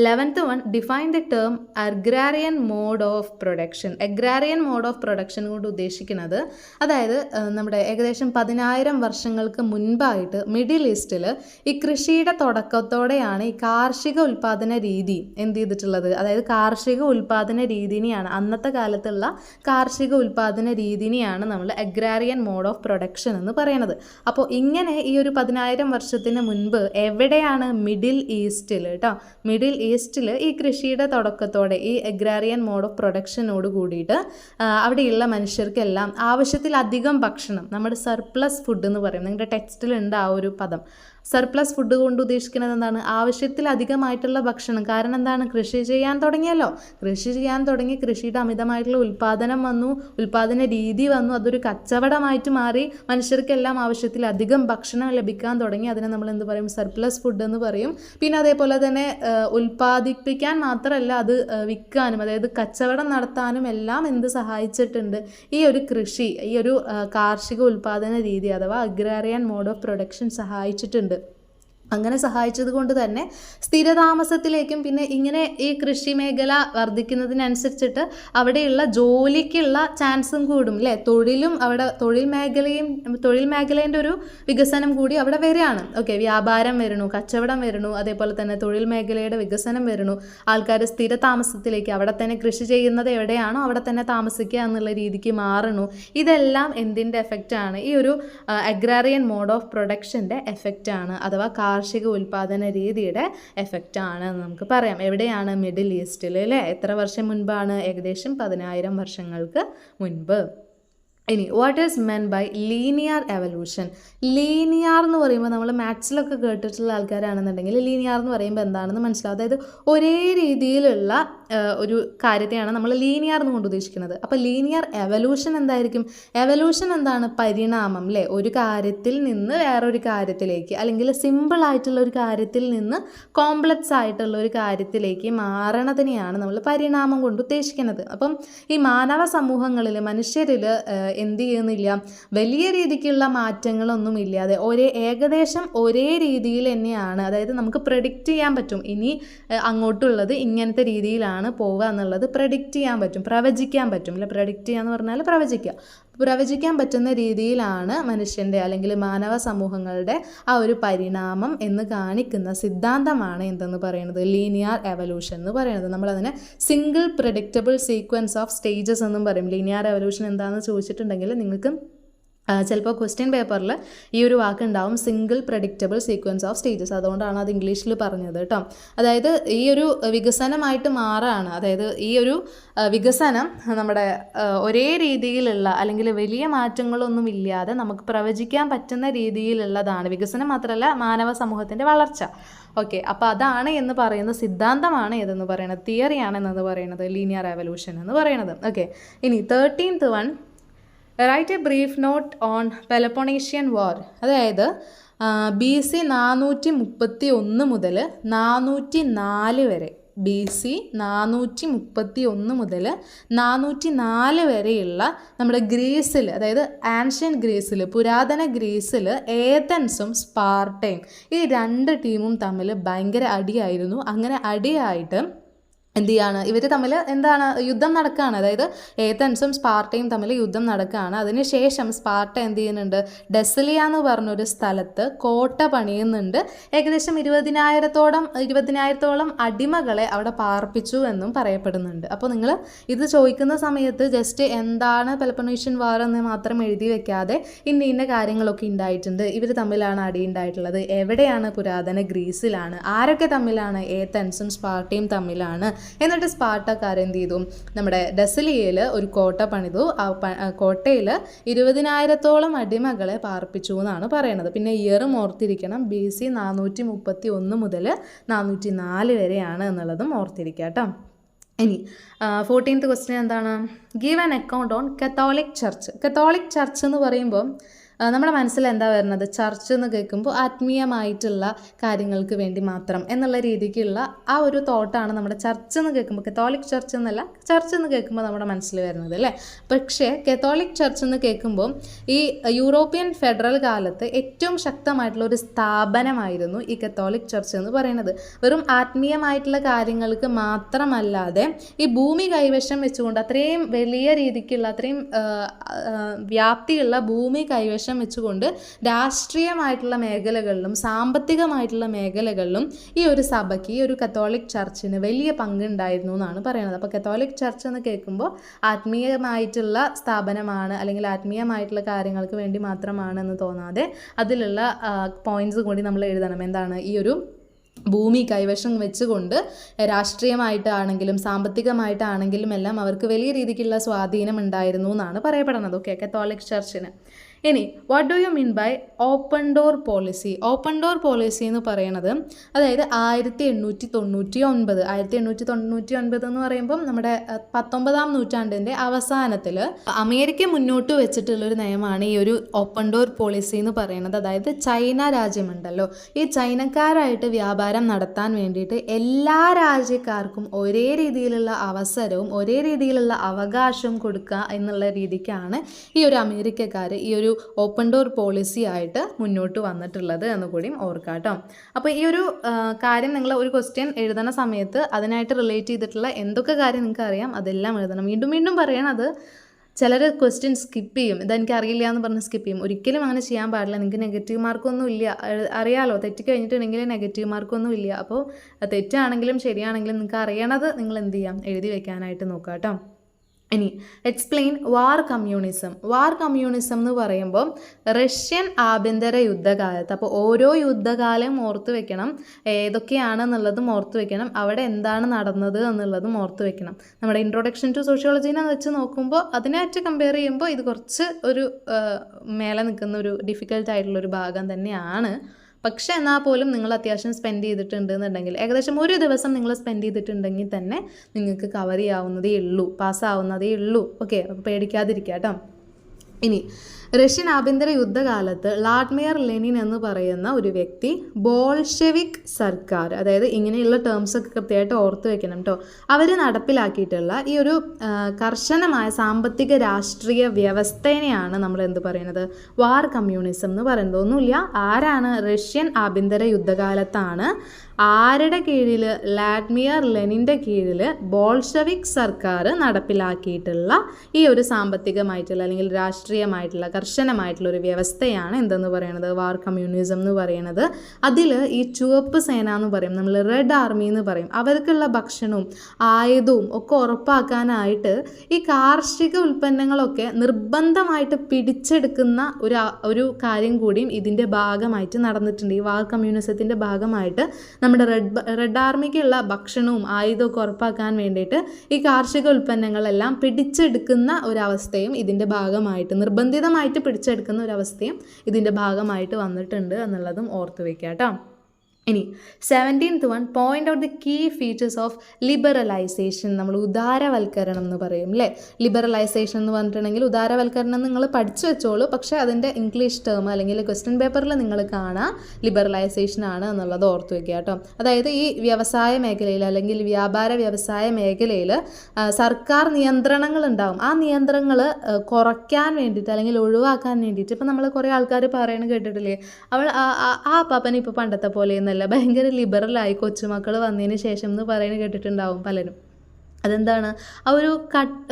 11th one, define the term agrarian mode of production. Agrarian mode of production കൊണ്ട് ഉദ്ദേശിക്കുന്നത്, അതായത് നമ്മുടെ ഏകദേശം 10,000 വർഷങ്ങൾക്ക് മുൻപായിട്ട് മിഡിൽ ഈസ്റ്റിൽ ഈ കൃഷിയുടെ തുടക്കത്തോടെയാണ് ഈ കാർഷിക ഉൽപ്പാദന രീതി എന്ത് ചെയ്തിട്ടുള്ളത്, അതായത് കാർഷിക ഉൽപ്പാദന രീതിനെയാണ്, അന്നത്തെ കാലത്തുള്ള കാർഷിക ഉൽപ്പാദന രീതിനെയാണ് നമ്മൾ അഗ്രാരിയൻ മോഡ് ഓഫ് പ്രൊഡക്ഷൻ എന്ന് പറയുന്നത്. അപ്പോൾ ഇങ്ങനെ ഈ ഒരു 10,000 വർഷത്തിന് മുൻപ് എവിടെയാണ്, മിഡിൽ ഈസ്റ്റിൽ കേട്ടോ, മിഡിൽ ഈസ്റ്റിൽ ഈ കൃഷിയുടെ തുടക്കത്തോടെ ഈ അഗ്രാരിയൻ മോഡ് ഓഫ് പ്രൊഡക്ഷനോട് കൂടിയിട്ട് അവിടെയുള്ള മനുഷ്യർക്കെല്ലാം ആവശ്യത്തിലധികം ഭക്ഷണം, നമ്മുടെ സർപ്ലസ് ഫുഡ് എന്ന് പറയും, നിങ്ങളുടെ ടെക്സ്റ്റിലുണ്ട് ആ ഒരു പദം. സർപ്ലസ് ഫുഡ് കൊണ്ട് ഉദ്ദേശിക്കുന്നത് എന്താണ്, ആവശ്യത്തിലധികമായിട്ടുള്ള ഭക്ഷണം. കാരണം എന്താണ്, കൃഷി ചെയ്യാൻ തുടങ്ങിയല്ലോ, കൃഷി ചെയ്യാൻ തുടങ്ങി, കൃഷിയുടെ അമിതമായിട്ടുള്ള ഉൽപ്പാദനം വന്നു, ഉൽപ്പാദന രീതി വന്നു, അതൊരു കച്ചവടമായിട്ട് മാറി, മനുഷ്യർക്കെല്ലാം ആവശ്യത്തിലധികം ഭക്ഷണം ലഭിക്കാൻ തുടങ്ങി. അതിനെ നമ്മൾ എന്ത് പറയും, സർപ്ലസ് ഫുഡ് എന്ന് പറയും. പിന്നെ അതേപോലെ തന്നെ ഉൽപ്പാദിപ്പിക്കാൻ മാത്രമല്ല, അത് വിൽക്കാനും, അതായത് കച്ചവടം നടത്താനും എല്ലാം എന്ത് സഹായിച്ചിട്ടുണ്ട്, ഈ ഒരു കൃഷി, ഈ ഒരു കാർഷിക ഉൽപ്പാദന രീതി അഥവാ അഗ്രാരിയൻ മോഡ് ഓഫ് പ്രൊഡക്ഷൻ സഹായിച്ചിട്ടുണ്ട്. അങ്ങനെ സഹായിച്ചത് കൊണ്ട് തന്നെ സ്ഥിരതാമസത്തിലേക്കും, പിന്നെ ഇങ്ങനെ ഈ കൃഷി മേഖല വർദ്ധിക്കുന്നതിനനുസരിച്ചിട്ട് അവിടെയുള്ള ജോലിക്കുള്ള ചാൻസും കൂടും അല്ലേ, തൊഴിലും അവിടെ, തൊഴിൽ മേഖലേൻ്റെ ഒരു വികസനം കൂടി അവിടെ വരികയാണ്. ഓക്കെ, വ്യാപാരം വരുന്നു, കച്ചവടം വരുന്നു, അതേപോലെ തന്നെ തൊഴിൽ മേഖലയുടെ വികസനം വരുന്നു, ആൾക്കാർ സ്ഥിര താമസത്തിലേക്ക്, അവിടെ തന്നെ കൃഷി ചെയ്യുന്നത് എവിടെയാണോ അവിടെ തന്നെ താമസിക്കുക എന്നുള്ള രീതിക്ക് മാറുന്നു. ഇതെല്ലാം എന്തിൻ്റെ എഫക്റ്റാണ്, ഈ ഒരു അഗ്രാരിയൻ മോഡ് ഓഫ് പ്രൊഡക്ഷൻ്റെ എഫക്റ്റാണ്, അഥവാ കാർഷിക ഉൽപ്പാദന രീതിയുടെ എഫക്റ്റാണ് എന്ന് നമുക്ക് പറയാം. എവിടെയാണ്, മിഡിൽ ഈസ്റ്റിൽ അല്ലേ. എത്ര വർഷം മുൻപാണ്, ഏകദേശം 10,000 വർഷങ്ങൾക്ക് മുൻപ്. ഇനി what is meant by linear evolution. Linear എന്ന് പറയുമ്പോൾ നമ്മൾ മാത്സിലൊക്കെ കേട്ടിട്ടുള്ള ആൾക്കാരാണെന്നുണ്ടെങ്കിൽ ലീനിയർ എന്ന് പറയുമ്പോൾ എന്താണെന്ന് മനസ്സിലാവും. അതായത് ഒരേ രീതിയിലുള്ള ഒരു കാര്യത്തെയാണ് നമ്മൾ ലീനിയർ എന്ന് കൊണ്ട് ഉദ്ദേശിക്കുന്നത്. അപ്പോൾ ലീനിയർ എവല്യൂഷൻ എന്തായിരിക്കും, എവല്യൂഷൻ എന്താണ്, പരിണാമം അല്ലേ. ഒരു കാര്യത്തിൽ നിന്ന് വേറൊരു കാര്യത്തിലേക്ക്, അല്ലെങ്കിൽ സിമ്പിൾ ആയിട്ടുള്ള ഒരു കാര്യത്തിൽ നിന്ന് കോംപ്ലക്സ് ആയിട്ടുള്ള ഒരു കാര്യത്തിലേക്ക് മാറണതിനെയാണ് നമ്മൾ പരിണാമം കൊണ്ട് ഉദ്ദേശിക്കുന്നത്. അപ്പം ഈ മാനവ സമൂഹങ്ങളിൽ, മനുഷ്യരിൽ എന്ത് ചെയ്യുന്നില്ല, വലിയ രീതിക്കുള്ള മാറ്റങ്ങളൊന്നും ഇല്ലാതെ ഏകദേശം ഒരേ രീതിയിൽ തന്നെയാണ്. അതായത് നമുക്ക് പ്രെഡിക്റ്റ് ചെയ്യാൻ പറ്റും, ഇനി അങ്ങോട്ടുള്ളത് ഇങ്ങനത്തെ രീതിയിലാണ് പോവുക എന്നുള്ളത് പ്രെഡിക്റ്റ് ചെയ്യാൻ പറ്റും, പ്രവചിക്കാൻ പറ്റും അല്ലെ. പ്രെഡിക്റ്റ് ചെയ്യുക എന്ന് പറഞ്ഞാൽ പ്രവചിക്കാൻ പറ്റുന്ന രീതിയിലാണ് മനുഷ്യൻ്റെ അല്ലെങ്കിൽ മാനവ സമൂഹങ്ങളുടെ ആ ഒരു പരിണാമം എന്ന് കാണിക്കുന്ന സിദ്ധാന്തമാണ് എന്തെന്ന് പറയുന്നത്, ലീനിയർ എവല്യൂഷൻ എന്ന് പറയുന്നത്. നമ്മളതിനെ single predictable sequence of stages എന്നും പറയും. ലീനിയർ എവല്യൂഷൻ എന്താണെന്ന് ചോദിച്ചിട്ടുണ്ടെങ്കിൽ നിങ്ങൾക്ക് ചിലപ്പോൾ ക്വസ്റ്റ്യൻ പേപ്പറിൽ ഈ ഒരു വാക്ക് ഉണ്ടാവും, single predictable sequence of stages. അതുകൊണ്ടാണ് അത് ഇംഗ്ലീഷിൽ പറഞ്ഞത് കേട്ടോ. അതായത് ഈ ഒരു വികസനമായിട്ട് മാറുകയാണ്. അതായത് ഈ ഒരു വികസനം നമ്മുടെ ഒരേ രീതിയിലുള്ള അല്ലെങ്കിൽ വലിയ മാറ്റങ്ങളൊന്നും ഇല്ലാതെ നമുക്ക് പ്രവചിക്കാൻ പറ്റുന്ന രീതിയിലുള്ളതാണ്. വികസനം മാത്രമല്ല, മാനവ സമൂഹത്തിൻ്റെ വളർച്ച. ഓക്കെ, അപ്പോൾ അതാണ് എന്ന് പറയുന്ന സിദ്ധാന്തമാണ് ഏതെന്ന് പറയുന്നത്, തിയറിയാണ് എന്നത് പറയുന്നത് ലീനിയർ എവല്യൂഷൻ എന്ന് പറയുന്നത്. ഓക്കെ, ഇനി 13th one, write a brief note on Peloponnesian war. അതായത് BC 431 മുതൽ 404 വരെ, BC 431 മുതൽ 404 വരെയുള്ള നമ്മുടെ ഗ്രീസിൽ, അതായത് ആൻഷ്യൻ ഗ്രീസിൽ, പുരാതന ഗ്രീസിൽ ഏതൻസും സ്പാർട്ടയും ഈ രണ്ട് ടീമും തമ്മിൽ ഭയങ്കര അടിയായിരുന്നു. അങ്ങനെ അടിയായിട്ട് എന്ത് ചെയ്യാണ്, ഇവർ തമ്മിൽ എന്താണ്, യുദ്ധം നടക്കുകയാണ്. അതായത് ഏതൻസും സ്പാർട്ടയും തമ്മിൽ യുദ്ധം നടക്കുകയാണ്. അതിനുശേഷം സ്പാർട്ട എന്ത് ചെയ്യുന്നുണ്ട്, ഡെസലിയ എന്ന് പറഞ്ഞൊരു സ്ഥലത്ത് കോട്ട പണിയുന്നുണ്ട്. ഏകദേശം 20,000-ഓളം അടിമകളെ അവിടെ പാർപ്പിച്ചു എന്നും പറയപ്പെടുന്നുണ്ട്. അപ്പോൾ നിങ്ങൾ ഇത് ചോദിക്കുന്ന സമയത്ത് ജസ്റ്റ് എന്താണ് പെലപ്പൊണീഷ്യൻ വാർ എന്ന് മാത്രം എഴുതി വെക്കാതെ ഇന്ന കാര്യങ്ങളൊക്കെ ഉണ്ടായിട്ടുണ്ട്, ഇവർ തമ്മിലാണ് അടി ഉണ്ടായിട്ടുള്ളത്, എവിടെയാണ്, പുരാതന ഗ്രീസിലാണ്, ആരൊക്കെ തമ്മിലാണ്, ഏതൻസും സ്പാർട്ടയും തമ്മിലാണ്. എന്നിട്ട് സ്പാർട്ടക്കാർ എന്ത് ചെയ്തു, നമ്മുടെ ഡെസലിയയിൽ ഒരു കോട്ട പണിതു. ആ കോട്ടയിൽ 20,000-ഓളം അടിമകളെ പാർപ്പിച്ചു എന്നാണ് പറയുന്നത്. പിന്നെ ഇയറും ഓർത്തിരിക്കണം, BC 431 മുതൽ 404 വരെയാണ് എന്നുള്ളതും ഓർത്തിരിക്കുക കേട്ടോ. ഇനി 14th ക്വസ്റ്റ്യൻ എന്താണ്, give an account on Catholic church. Catholic church എന്ന് പറയുമ്പോൾ നമ്മുടെ മനസ്സിൽ എന്താ വരുന്നത്? ചർച്ച് എന്ന് കേൾക്കുമ്പോൾ ആത്മീയമായിട്ടുള്ള കാര്യങ്ങൾക്ക് വേണ്ടി മാത്രം എന്നുള്ള രീതിക്കുള്ള ആ ഒരു തോട്ടാണ് നമ്മുടെ ചർച്ച് എന്ന് കേൾക്കുമ്പോൾ, കത്തോലിക് ചർച്ച് എന്നല്ല, ചർച്ച് എന്ന് കേൾക്കുമ്പോൾ നമ്മുടെ മനസ്സിൽ വരുന്നത് അല്ലേ. പക്ഷേ കത്തോലിക് ചർച്ച് എന്ന് കേൾക്കുമ്പോൾ ഈ യൂറോപ്യൻ ഫെഡറൽ കാലത്ത് ഏറ്റവും ശക്തമായിട്ടുള്ള ഒരു സ്ഥാപനമായിരുന്നു ഈ കത്തോലിക് ചർച്ച് എന്ന് പറയുന്നത്. വെറും ആത്മീയമായിട്ടുള്ള കാര്യങ്ങൾക്ക് മാത്രമല്ലാതെ ഈ ഭൂമി കൈവശം വെച്ചുകൊണ്ട് അത്രയും വലിയ രീതിക്കുള്ള അത്രയും വ്യാപ്തിയുള്ള ഭൂമി കൈവശം വെച്ചുകൊണ്ട് രാഷ്ട്രീയമായിട്ടുള്ള മേഖലകളിലും സാമ്പത്തികമായിട്ടുള്ള മേഖലകളിലും ഈ ഒരു സഭയ്ക്ക്, ഈ ഒരു കത്തോലിക് ചർച്ചിന് വലിയ പങ്കുണ്ടായിരുന്നു എന്നാണ് പറയുന്നത്. അപ്പോൾ കത്തോലിക് ചർച്ച് എന്ന് കേൾക്കുമ്പോൾ ആത്മീയമായിട്ടുള്ള സ്ഥാപനമാണ് അല്ലെങ്കിൽ ആത്മീയമായിട്ടുള്ള കാര്യങ്ങൾക്ക് വേണ്ടി മാത്രമാണെന്ന് തോന്നാതെ അതിലുള്ള പോയിന്റ്സ് കൂടി നമ്മൾ എഴുതണം. എന്താണ്? ഈ ഒരു ഭൂമി കൈവശം വെച്ചുകൊണ്ട് രാഷ്ട്രീയമായിട്ടാണെങ്കിലും സാമ്പത്തികമായിട്ടാണെങ്കിലും എല്ലാം അവർക്ക് വലിയ രീതിക്കുള്ള സ്വാധീനം ഉണ്ടായിരുന്നു എന്നാണ് പറയപ്പെടുന്നത്. ഓക്കെ, കത്തോലിക് ചർച്ചിന്. ഇനി what do you mean by open door policy? Open door policy എന്ന് പറയുന്നത് അതായത് 1899 എന്ന് പറയുമ്പം നമ്മുടെ 19-ാം നൂറ്റാണ്ടിൻ്റെ അവസാനത്തിൽ അമേരിക്ക മുന്നോട്ട് വെച്ചിട്ടുള്ളൊരു നയമാണ് ഈ ഒരു ഓപ്പൺ ഡോർ പോളിസി എന്ന് പറയുന്നത്. അതായത് ചൈന രാജ്യമുണ്ടല്ലോ, ഈ ചൈനക്കാരായിട്ട് വ്യാപാരം നടത്താൻ വേണ്ടിയിട്ട് എല്ലാ രാജ്യക്കാർക്കും ഒരേ രീതിയിലുള്ള അവസരവും ഒരേ രീതിയിലുള്ള അവകാശവും കൊടുക്കുക എന്നുള്ള രീതിക്കാണ് ഈ ഒരു അമേരിക്കക്കാർ ഈ ഒരു ഓപ്പൺ ഡോർ പോളിസി ആയിട്ട് മുന്നോട്ട് വന്നിട്ടുള്ളത് എന്ന് കൂടിയും ഓർക്കാം കേട്ടോ. അപ്പോൾ ഈ ഒരു കാര്യം നിങ്ങൾ ഒരു ക്വസ്റ്റ്യൻ എഴുതുന്ന സമയത്ത് അതിനായിട്ട് റിലേറ്റ് ചെയ്തിട്ടുള്ള എന്തൊക്കെ കാര്യം നിങ്ങൾക്ക് അറിയാം അതെല്ലാം എഴുതണം. വീണ്ടും വീണ്ടും പറയണം. അത് ചിലർ ക്വസ്റ്റ്യൻ സ്കിപ്പ് ചെയ്യും, ഇതെനിക്ക് അറിയില്ല എന്ന് പറഞ്ഞ് സ്കിപ്പ് ചെയ്യും. ഒരിക്കലും അങ്ങനെ ചെയ്യാൻ പാടില്ല. നിങ്ങൾക്ക് നെഗറ്റീവ് മാർക്കൊന്നും ഇല്ല, അറിയാലോ. തെറ്റി കഴിഞ്ഞിട്ടുണ്ടെങ്കിൽ നെഗറ്റീവ് മാർക്കൊന്നും ഇല്ല. അപ്പോൾ തെറ്റാണെങ്കിലും ശരിയാണെങ്കിലും നിങ്ങൾക്ക് അറിയണത് നിങ്ങൾ എന്ത് ചെയ്യാം, എഴുതി വെക്കാനായിട്ട് നോക്കാം കേട്ടോ. ഇനി എക്സ്പ്ലെയിൻ വാർ കമ്മ്യൂണിസം. വാർ കമ്മ്യൂണിസം എന്ന് പറയുമ്പോൾ റഷ്യൻ ആഭ്യന്തര യുദ്ധകാലത്ത്, അപ്പോൾ ഓരോ യുദ്ധകാലം ഓർത്ത് വെക്കണം, ഏതൊക്കെയാണെന്നുള്ളതും ഓർത്ത് വെക്കണം, അവിടെ എന്താണ് നടന്നത് എന്നുള്ളതും ഓർത്ത് വെക്കണം. നമ്മുടെ ഇൻട്രൊഡക്ഷൻ ടു സോഷ്യോളജീനെ വെച്ച് നോക്കുമ്പോൾ അതിനായിട്ട് കമ്പയർ ചെയ്യുമ്പോൾ ഇത് കുറച്ച് ഒരു മേലെ നിൽക്കുന്ന ഒരു ഡിഫിക്കൽട്ടായിട്ടുള്ളൊരു ഭാഗം തന്നെയാണ്. പക്ഷേ എന്നാൽ പോലും നിങ്ങൾ അത്യാവശ്യം സ്പെൻഡ് ചെയ്തിട്ടുണ്ടെന്നുണ്ടെങ്കിൽ, ഏകദേശം ഒരു ദിവസം നിങ്ങൾ സ്പെൻഡ് ചെയ്തിട്ടുണ്ടെങ്കിൽ തന്നെ നിങ്ങൾക്ക് കവർ ചെയ്യാവുന്നതേ ഉള്ളൂ, പാസ്സാവുന്നതേ ഉള്ളൂ. ഓക്കെ, അപ്പോൾ പേടിക്കാതിരിക്കുക കേട്ടോ. ഇനി റഷ്യൻ ആഭ്യന്തര യുദ്ധകാലത്ത് വ്ളാഡിമിർ ലെനിൻ എന്ന് പറയുന്ന ഒരു വ്യക്തി ബോൾഷെവിക് സർക്കാർ, അതായത് ഇങ്ങനെയുള്ള ടേംസ് ഒക്കെ കൃത്യമായിട്ട് ഓർത്ത് വെക്കണം കേട്ടോ, അവർ നടപ്പിലാക്കിയിട്ടുള്ള ഈ ഒരു കർശനമായ സാമ്പത്തിക രാഷ്ട്രീയ വ്യവസ്ഥേനെയാണ് നമ്മൾ എന്ത് പറയുന്നത്, വാർ കമ്മ്യൂണിസം എന്ന് പറയുന്നത്. ഒന്നുമില്ല, ആരാണ്? റഷ്യൻ ആഭ്യന്തര യുദ്ധകാലത്താണ് ആരുടെ കീഴിൽ? വ്ളാഡിമിർ ലെനിൻ്റെ കീഴിൽ ബോൾഷെവിക് സർക്കാർ നടപ്പിലാക്കിയിട്ടുള്ള ഈ ഒരു സാമ്പത്തികമായിട്ടുള്ള അല്ലെങ്കിൽ രാഷ്ട്രീയമായിട്ടുള്ള കർശനമായിട്ടുള്ള ഒരു വ്യവസ്ഥയാണ് എന്തെന്ന് പറയുന്നത്, വാർ കമ്മ്യൂണിസം എന്ന് പറയുന്നത്. അതിൽ ഈ ചുവപ്പ് സേന എന്ന് പറയും, നമ്മൾ റെഡ് ആർമി എന്ന് പറയും, അവർക്കുള്ള ഭക്ഷണവും ആയുധവും ഒക്കെ ഉറപ്പാക്കാനായിട്ട് ഈ കാർഷിക ഉൽപ്പന്നങ്ങളൊക്കെ നിർബന്ധമായിട്ട് പിടിച്ചെടുക്കുന്ന ഒരു കാര്യം കൂടിയും ഇതിൻ്റെ ഭാഗമായിട്ട് നടന്നിട്ടുണ്ട്. ഈ വാർ കമ്മ്യൂണിസത്തിൻ്റെ ഭാഗമായിട്ട് നമ്മുടെ റെഡ് ആർമിക്കുള്ള ഭക്ഷണവും ആയുധമൊക്കെ ഉറപ്പാക്കാൻ വേണ്ടിയിട്ട് ഈ കാർഷിക ഉൽപ്പന്നങ്ങളെല്ലാം പിടിച്ചെടുക്കുന്ന ഒരവസ്ഥയും ഇതിൻ്റെ ഭാഗമായിട്ട്, നിർബന്ധിതമായിട്ട് പിടിച്ചെടുക്കുന്ന ഒരവസ്ഥയും ഇതിൻ്റെ ഭാഗമായിട്ട് വന്നിട്ടുണ്ട് എന്നുള്ളതും ഓർത്ത് വയ്ക്കുക കേട്ടോ. ഇനി 17th one, point out the key features of liberalisation. നമ്മൾ ഉദാരവൽക്കരണം എന്ന് പറയും അല്ലേ. ലിബറലൈസേഷൻ എന്ന് പറഞ്ഞിട്ടുണ്ടെങ്കിൽ ഉദാരവൽക്കരണം നിങ്ങൾ പഠിച്ചു വെച്ചോളൂ, പക്ഷേ അതിൻ്റെ ഇംഗ്ലീഷ് ടേം അല്ലെങ്കിൽ ക്വസ്റ്റ്യൻ പേപ്പറിൽ നിങ്ങൾ കാണുക ലിബറലൈസേഷൻ ആണ് എന്നുള്ളത് ഓർത്ത് വയ്ക്കുക കേട്ടോ. അതായത് ഈ വ്യവസായ മേഖലയിൽ അല്ലെങ്കിൽ വ്യാപാര വ്യവസായ മേഖലയിൽ സർക്കാർ നിയന്ത്രണങ്ങൾ ഉണ്ടാവും. ആ നിയന്ത്രണങ്ങൾ കുറയ്ക്കാൻ വേണ്ടിയിട്ട് അല്ലെങ്കിൽ ഒഴിവാക്കാൻ വേണ്ടിയിട്ട്, ഇപ്പം നമ്മൾ കുറേ ആൾക്കാർ പറയുന്നത് കേട്ടിട്ടില്ലേ, ആ പാപ്പൻ ഇപ്പോൾ പണ്ടത്തെ പോലെ ഭയങ്കര ലിബറലായി കൊച്ചുമക്കൾ വന്നതിന് ശേഷം എന്ന് പറയുന്നത് കേട്ടിട്ടുണ്ടാവും പലരും. അതെന്താണ്? ആ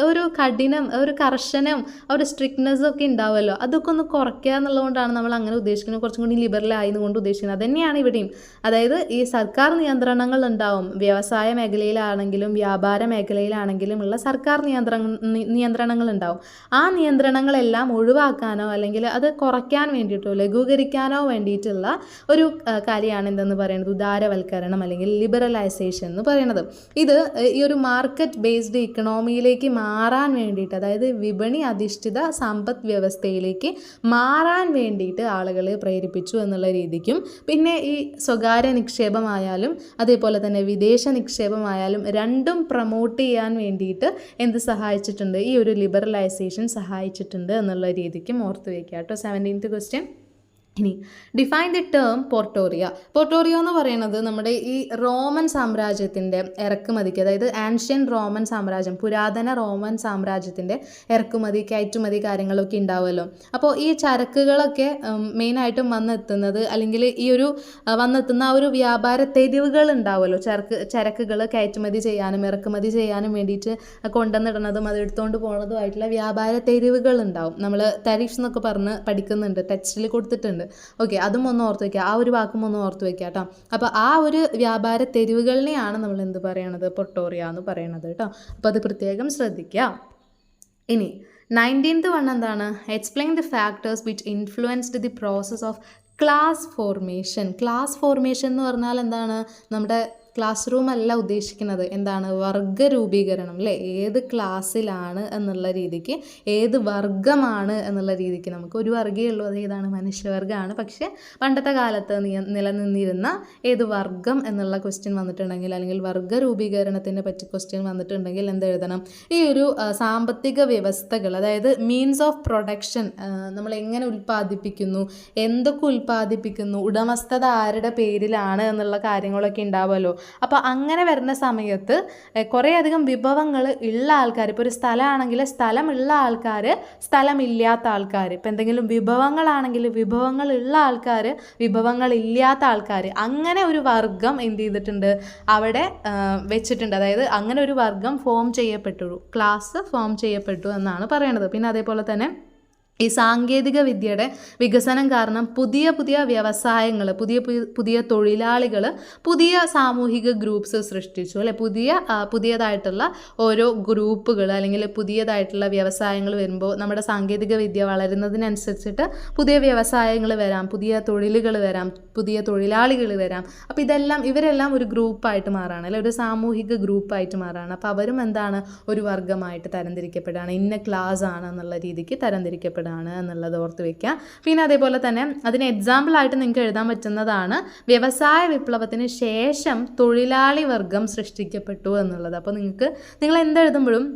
ഒരു കഠിനം, ഒരു കർശനം, ഒരു സ്ട്രിക്ട്നെസ് ഒക്കെ ഉണ്ടാവുമല്ലോ, അതൊക്കെ ഒന്ന് കുറയ്ക്കുക എന്നുള്ളതുകൊണ്ടാണ് നമ്മൾ അങ്ങനെ ഉദ്ദേശിക്കുന്നത്, കുറച്ചും കൂടി ലിബറലായി കൊണ്ട് ഉദ്ദേശിക്കുന്നത്. അത് തന്നെയാണ് ഇവിടെയും. അതായത് ഈ സർക്കാർ നിയന്ത്രണങ്ങൾ ഉണ്ടാവും, വ്യവസായ മേഖലയിലാണെങ്കിലും വ്യാപാര മേഖലയിലാണെങ്കിലും ഉള്ള സർക്കാർ നിയന്ത്രണങ്ങൾ ഉണ്ടാവും. ആ നിയന്ത്രണങ്ങളെല്ലാം ഒഴിവാക്കാനോ അല്ലെങ്കിൽ അത് കുറയ്ക്കാൻ വേണ്ടിയിട്ടോ ലഘൂകരിക്കാനോ വേണ്ടിയിട്ടുള്ള ഒരു കാര്യമാണ് എന്തെന്ന് പറയുന്നത്, ഉദാരവൽക്കരണം അല്ലെങ്കിൽ ലിബറലൈസേഷൻ എന്ന് പറയുന്നത്. ഇത് ഈ ഒരു മാർക്ക് മാർക്കറ്റ് ബേസ്ഡ് ഇക്കണോമിയിലേക്ക് മാറാൻ വേണ്ടിയിട്ട്, അതായത് വിപണി അധിഷ്ഠിത സമ്പദ് വ്യവസ്ഥയിലേക്ക് മാറാൻ വേണ്ടിയിട്ട് ആളുകളെ പ്രേരിപ്പിച്ചു എന്നുള്ള രീതിക്കും, പിന്നെ ഈ സ്വകാര്യ നിക്ഷേപമായാലും അതേപോലെ തന്നെ വിദേശ നിക്ഷേപമായാലും രണ്ടും പ്രൊമോട്ട് ചെയ്യാൻ വേണ്ടിയിട്ട് എന്ത് സഹായിച്ചിട്ടുണ്ട്, ഈ ഒരു ലിബറലൈസേഷൻ സഹായിച്ചിട്ടുണ്ട് എന്നുള്ള രീതിക്കും ഓർത്ത് വയ്ക്കുക കേട്ടോ. 17th question. ഇനി ഡിഫൈൻ ദി ടേം പോർട്ടോറിയ. പോർട്ടോറിയോ എന്ന് പറയുന്നത് നമ്മുടെ ഈ റോമൻ സാമ്രാജ്യത്തിൻ്റെ ഇറക്കുമതിക്ക്, അതായത് ആൻഷ്യൻ റോമൻ സാമ്രാജ്യം, പുരാതന റോമൻ സാമ്രാജ്യത്തിൻ്റെ ഇറക്കുമതി കയറ്റുമതി കാര്യങ്ങളൊക്കെ ഉണ്ടാവുമല്ലോ. അപ്പോൾ ഈ ചരക്കുകളൊക്കെ മെയിനായിട്ടും വന്നെത്തുന്നത്, അല്ലെങ്കിൽ ഈ ഒരു വന്നെത്തുന്ന ആ ഒരു വ്യാപാര തെരുവുകൾ ഉണ്ടാവുമല്ലോ, ചരക്കുകൾ കയറ്റുമതി ചെയ്യാനും ഇറക്കുമതി ചെയ്യാനും വേണ്ടിയിട്ട് കൊണ്ടുവന്നിടുന്നതും അത് എടുത്തുകൊണ്ട് പോകുന്നതുമായിട്ടുള്ള വ്യാപാര തെരുവുകൾ ഉണ്ടാവും. നമ്മൾ താരിഫ്സ് എന്നൊക്കെ പറഞ്ഞ് പഠിക്കുന്നുണ്ട്, ടെക്സ്റ്റിൽ കൊടുത്തിട്ടുണ്ട്. ഓക്കെ, അതും ഒന്ന് ഓർത്ത് വയ്ക്കുക, ആ ഒരു വാക്കും ഒന്ന് ഓർത്ത് വയ്ക്കുക കേട്ടോ. അപ്പോൾ ആ ഒരു വ്യാപാര തെരുവുകളിനെയാണ് നമ്മൾ എന്ത് പറയണത്, പൊർട്ടോറിയ എന്ന് പറയണത് കേട്ടോ. അപ്പോൾ അത് പ്രത്യേകം ശ്രദ്ധിക്കുക. ഇനി 19th വൺ എന്താണ്, explain the factors which influenced the process of class formation. Class formation എന്ന് പറഞ്ഞാൽ എന്താണ്, നമ്മുടെ ക്ലാസ് റൂം അല്ല ഉദ്ദേശിക്കുന്നത്, എന്താണ്, വർഗ രൂപീകരണം അല്ലേ, ഏത് ക്ലാസ്സിലാണ് എന്നുള്ള രീതിക്ക്, ഏത് വർഗമാണ് എന്നുള്ള രീതിക്ക്. നമുക്ക് ഒരു വർഗ്ഗമേ ഉള്ളൂ, അത് ഏതാണ്, മനുഷ്യവർഗ്ഗമാണ്. പക്ഷേ പണ്ടത്തെ കാലത്ത് നിലനിന്നിരുന്ന ഏത് വർഗം എന്നുള്ള ക്വസ്റ്റ്യൻ വന്നിട്ടുണ്ടെങ്കിൽ, അല്ലെങ്കിൽ വർഗ രൂപീകരണത്തിനെ പറ്റി ക്വസ്റ്റ്യൻ വന്നിട്ടുണ്ടെങ്കിൽ എന്ത് എഴുതണം, ഈ ഒരു സാമ്പത്തിക വ്യവസ്ഥകൾ, അതായത് മീൻസ് ഓഫ് പ്രൊഡക്ഷൻ, നമ്മൾ എങ്ങനെ ഉൽപ്പാദിപ്പിക്കുന്നു, എന്തൊക്കെ ഉൽപ്പാദിപ്പിക്കുന്നു, ഉടമസ്ഥത ആരുടെ പേരിലാണ് എന്നുള്ള കാര്യങ്ങളൊക്കെ ഉണ്ടാവുമല്ലോ. അപ്പോൾ അങ്ങനെ വരുന്ന സമയത്ത് കുറേയധികം വിഭവങ്ങൾ ഉള്ള ആൾക്കാർ, ഇപ്പോൾ ഒരു സ്ഥലമാണെങ്കിൽ സ്ഥലമുള്ള ആൾക്കാർ, സ്ഥലമില്ലാത്ത ആൾക്കാർ, ഇപ്പോൾ എന്തെങ്കിലും വിഭവങ്ങളാണെങ്കിൽ വിഭവങ്ങളുള്ള ആൾക്കാർ, വിഭവങ്ങളില്ലാത്ത ആൾക്കാർ, അങ്ങനെ ഒരു വർഗം എന്ത് ചെയ്തിട്ടുണ്ട്, അവിടെ വെച്ചിട്ടുണ്ട്. അതായത് അങ്ങനെ ഒരു വർഗം ഫോം ചെയ്യപ്പെട്ടു, ക്ലാസ് ഫോം ചെയ്യപ്പെട്ടു എന്നാണ് പറയണത്. പിന്നെ അതേപോലെ തന്നെ ഈ സാങ്കേതിക വിദ്യയുടെ വികസനം കാരണം പുതിയ പുതിയ വ്യവസായങ്ങൾ, പുതിയ തൊഴിലാളികൾ, പുതിയ സാമൂഹിക ഗ്രൂപ്പ്സ് സൃഷ്ടിച്ചു അല്ലെ. പുതിയതായിട്ടുള്ള ഓരോ ഗ്രൂപ്പുകൾ അല്ലെങ്കിൽ പുതിയതായിട്ടുള്ള വ്യവസായങ്ങൾ വരുമ്പോൾ നമ്മുടെ സാങ്കേതിക വിദ്യ വളരുന്നതിനനുസരിച്ചിട്ട് പുതിയ വ്യവസായങ്ങൾ വരാം, പുതിയ തൊഴിലുകൾ വരാം, പുതിയ തൊഴിലാളികൾ വരാം. അപ്പോൾ ഇവരെല്ലാം ഒരു ഗ്രൂപ്പായിട്ട് മാറാണ് അല്ലെ, ഒരു സാമൂഹിക ഗ്രൂപ്പായിട്ട് മാറാണ്. അപ്പോൾ അവരും എന്താണ്, ഒരു വർഗമായിട്ട് തരംതിരിക്കപ്പെടുകയാണ്, ഇന്ന ക്ലാസ് ആണ് എന്നുള്ള രീതിക്ക് തരംതിരിക്കപ്പെടുക എന്നുള്ളത് ഓർത്ത് വെക്കുക. പിന്നെ അതേപോലെ തന്നെ അതിന് എക്സാമ്പിളായിട്ട് നിങ്ങൾക്ക് എഴുതാൻ പറ്റുന്നതാണ് വ്യവസായ വിപ്ലവത്തിന് ശേഷം തൊഴിലാളി വർഗം സൃഷ്ടിക്കപ്പെട്ടു എന്നുള്ളത്. അപ്പോൾ നിങ്ങൾ എന്തെഴുതുമ്പോഴും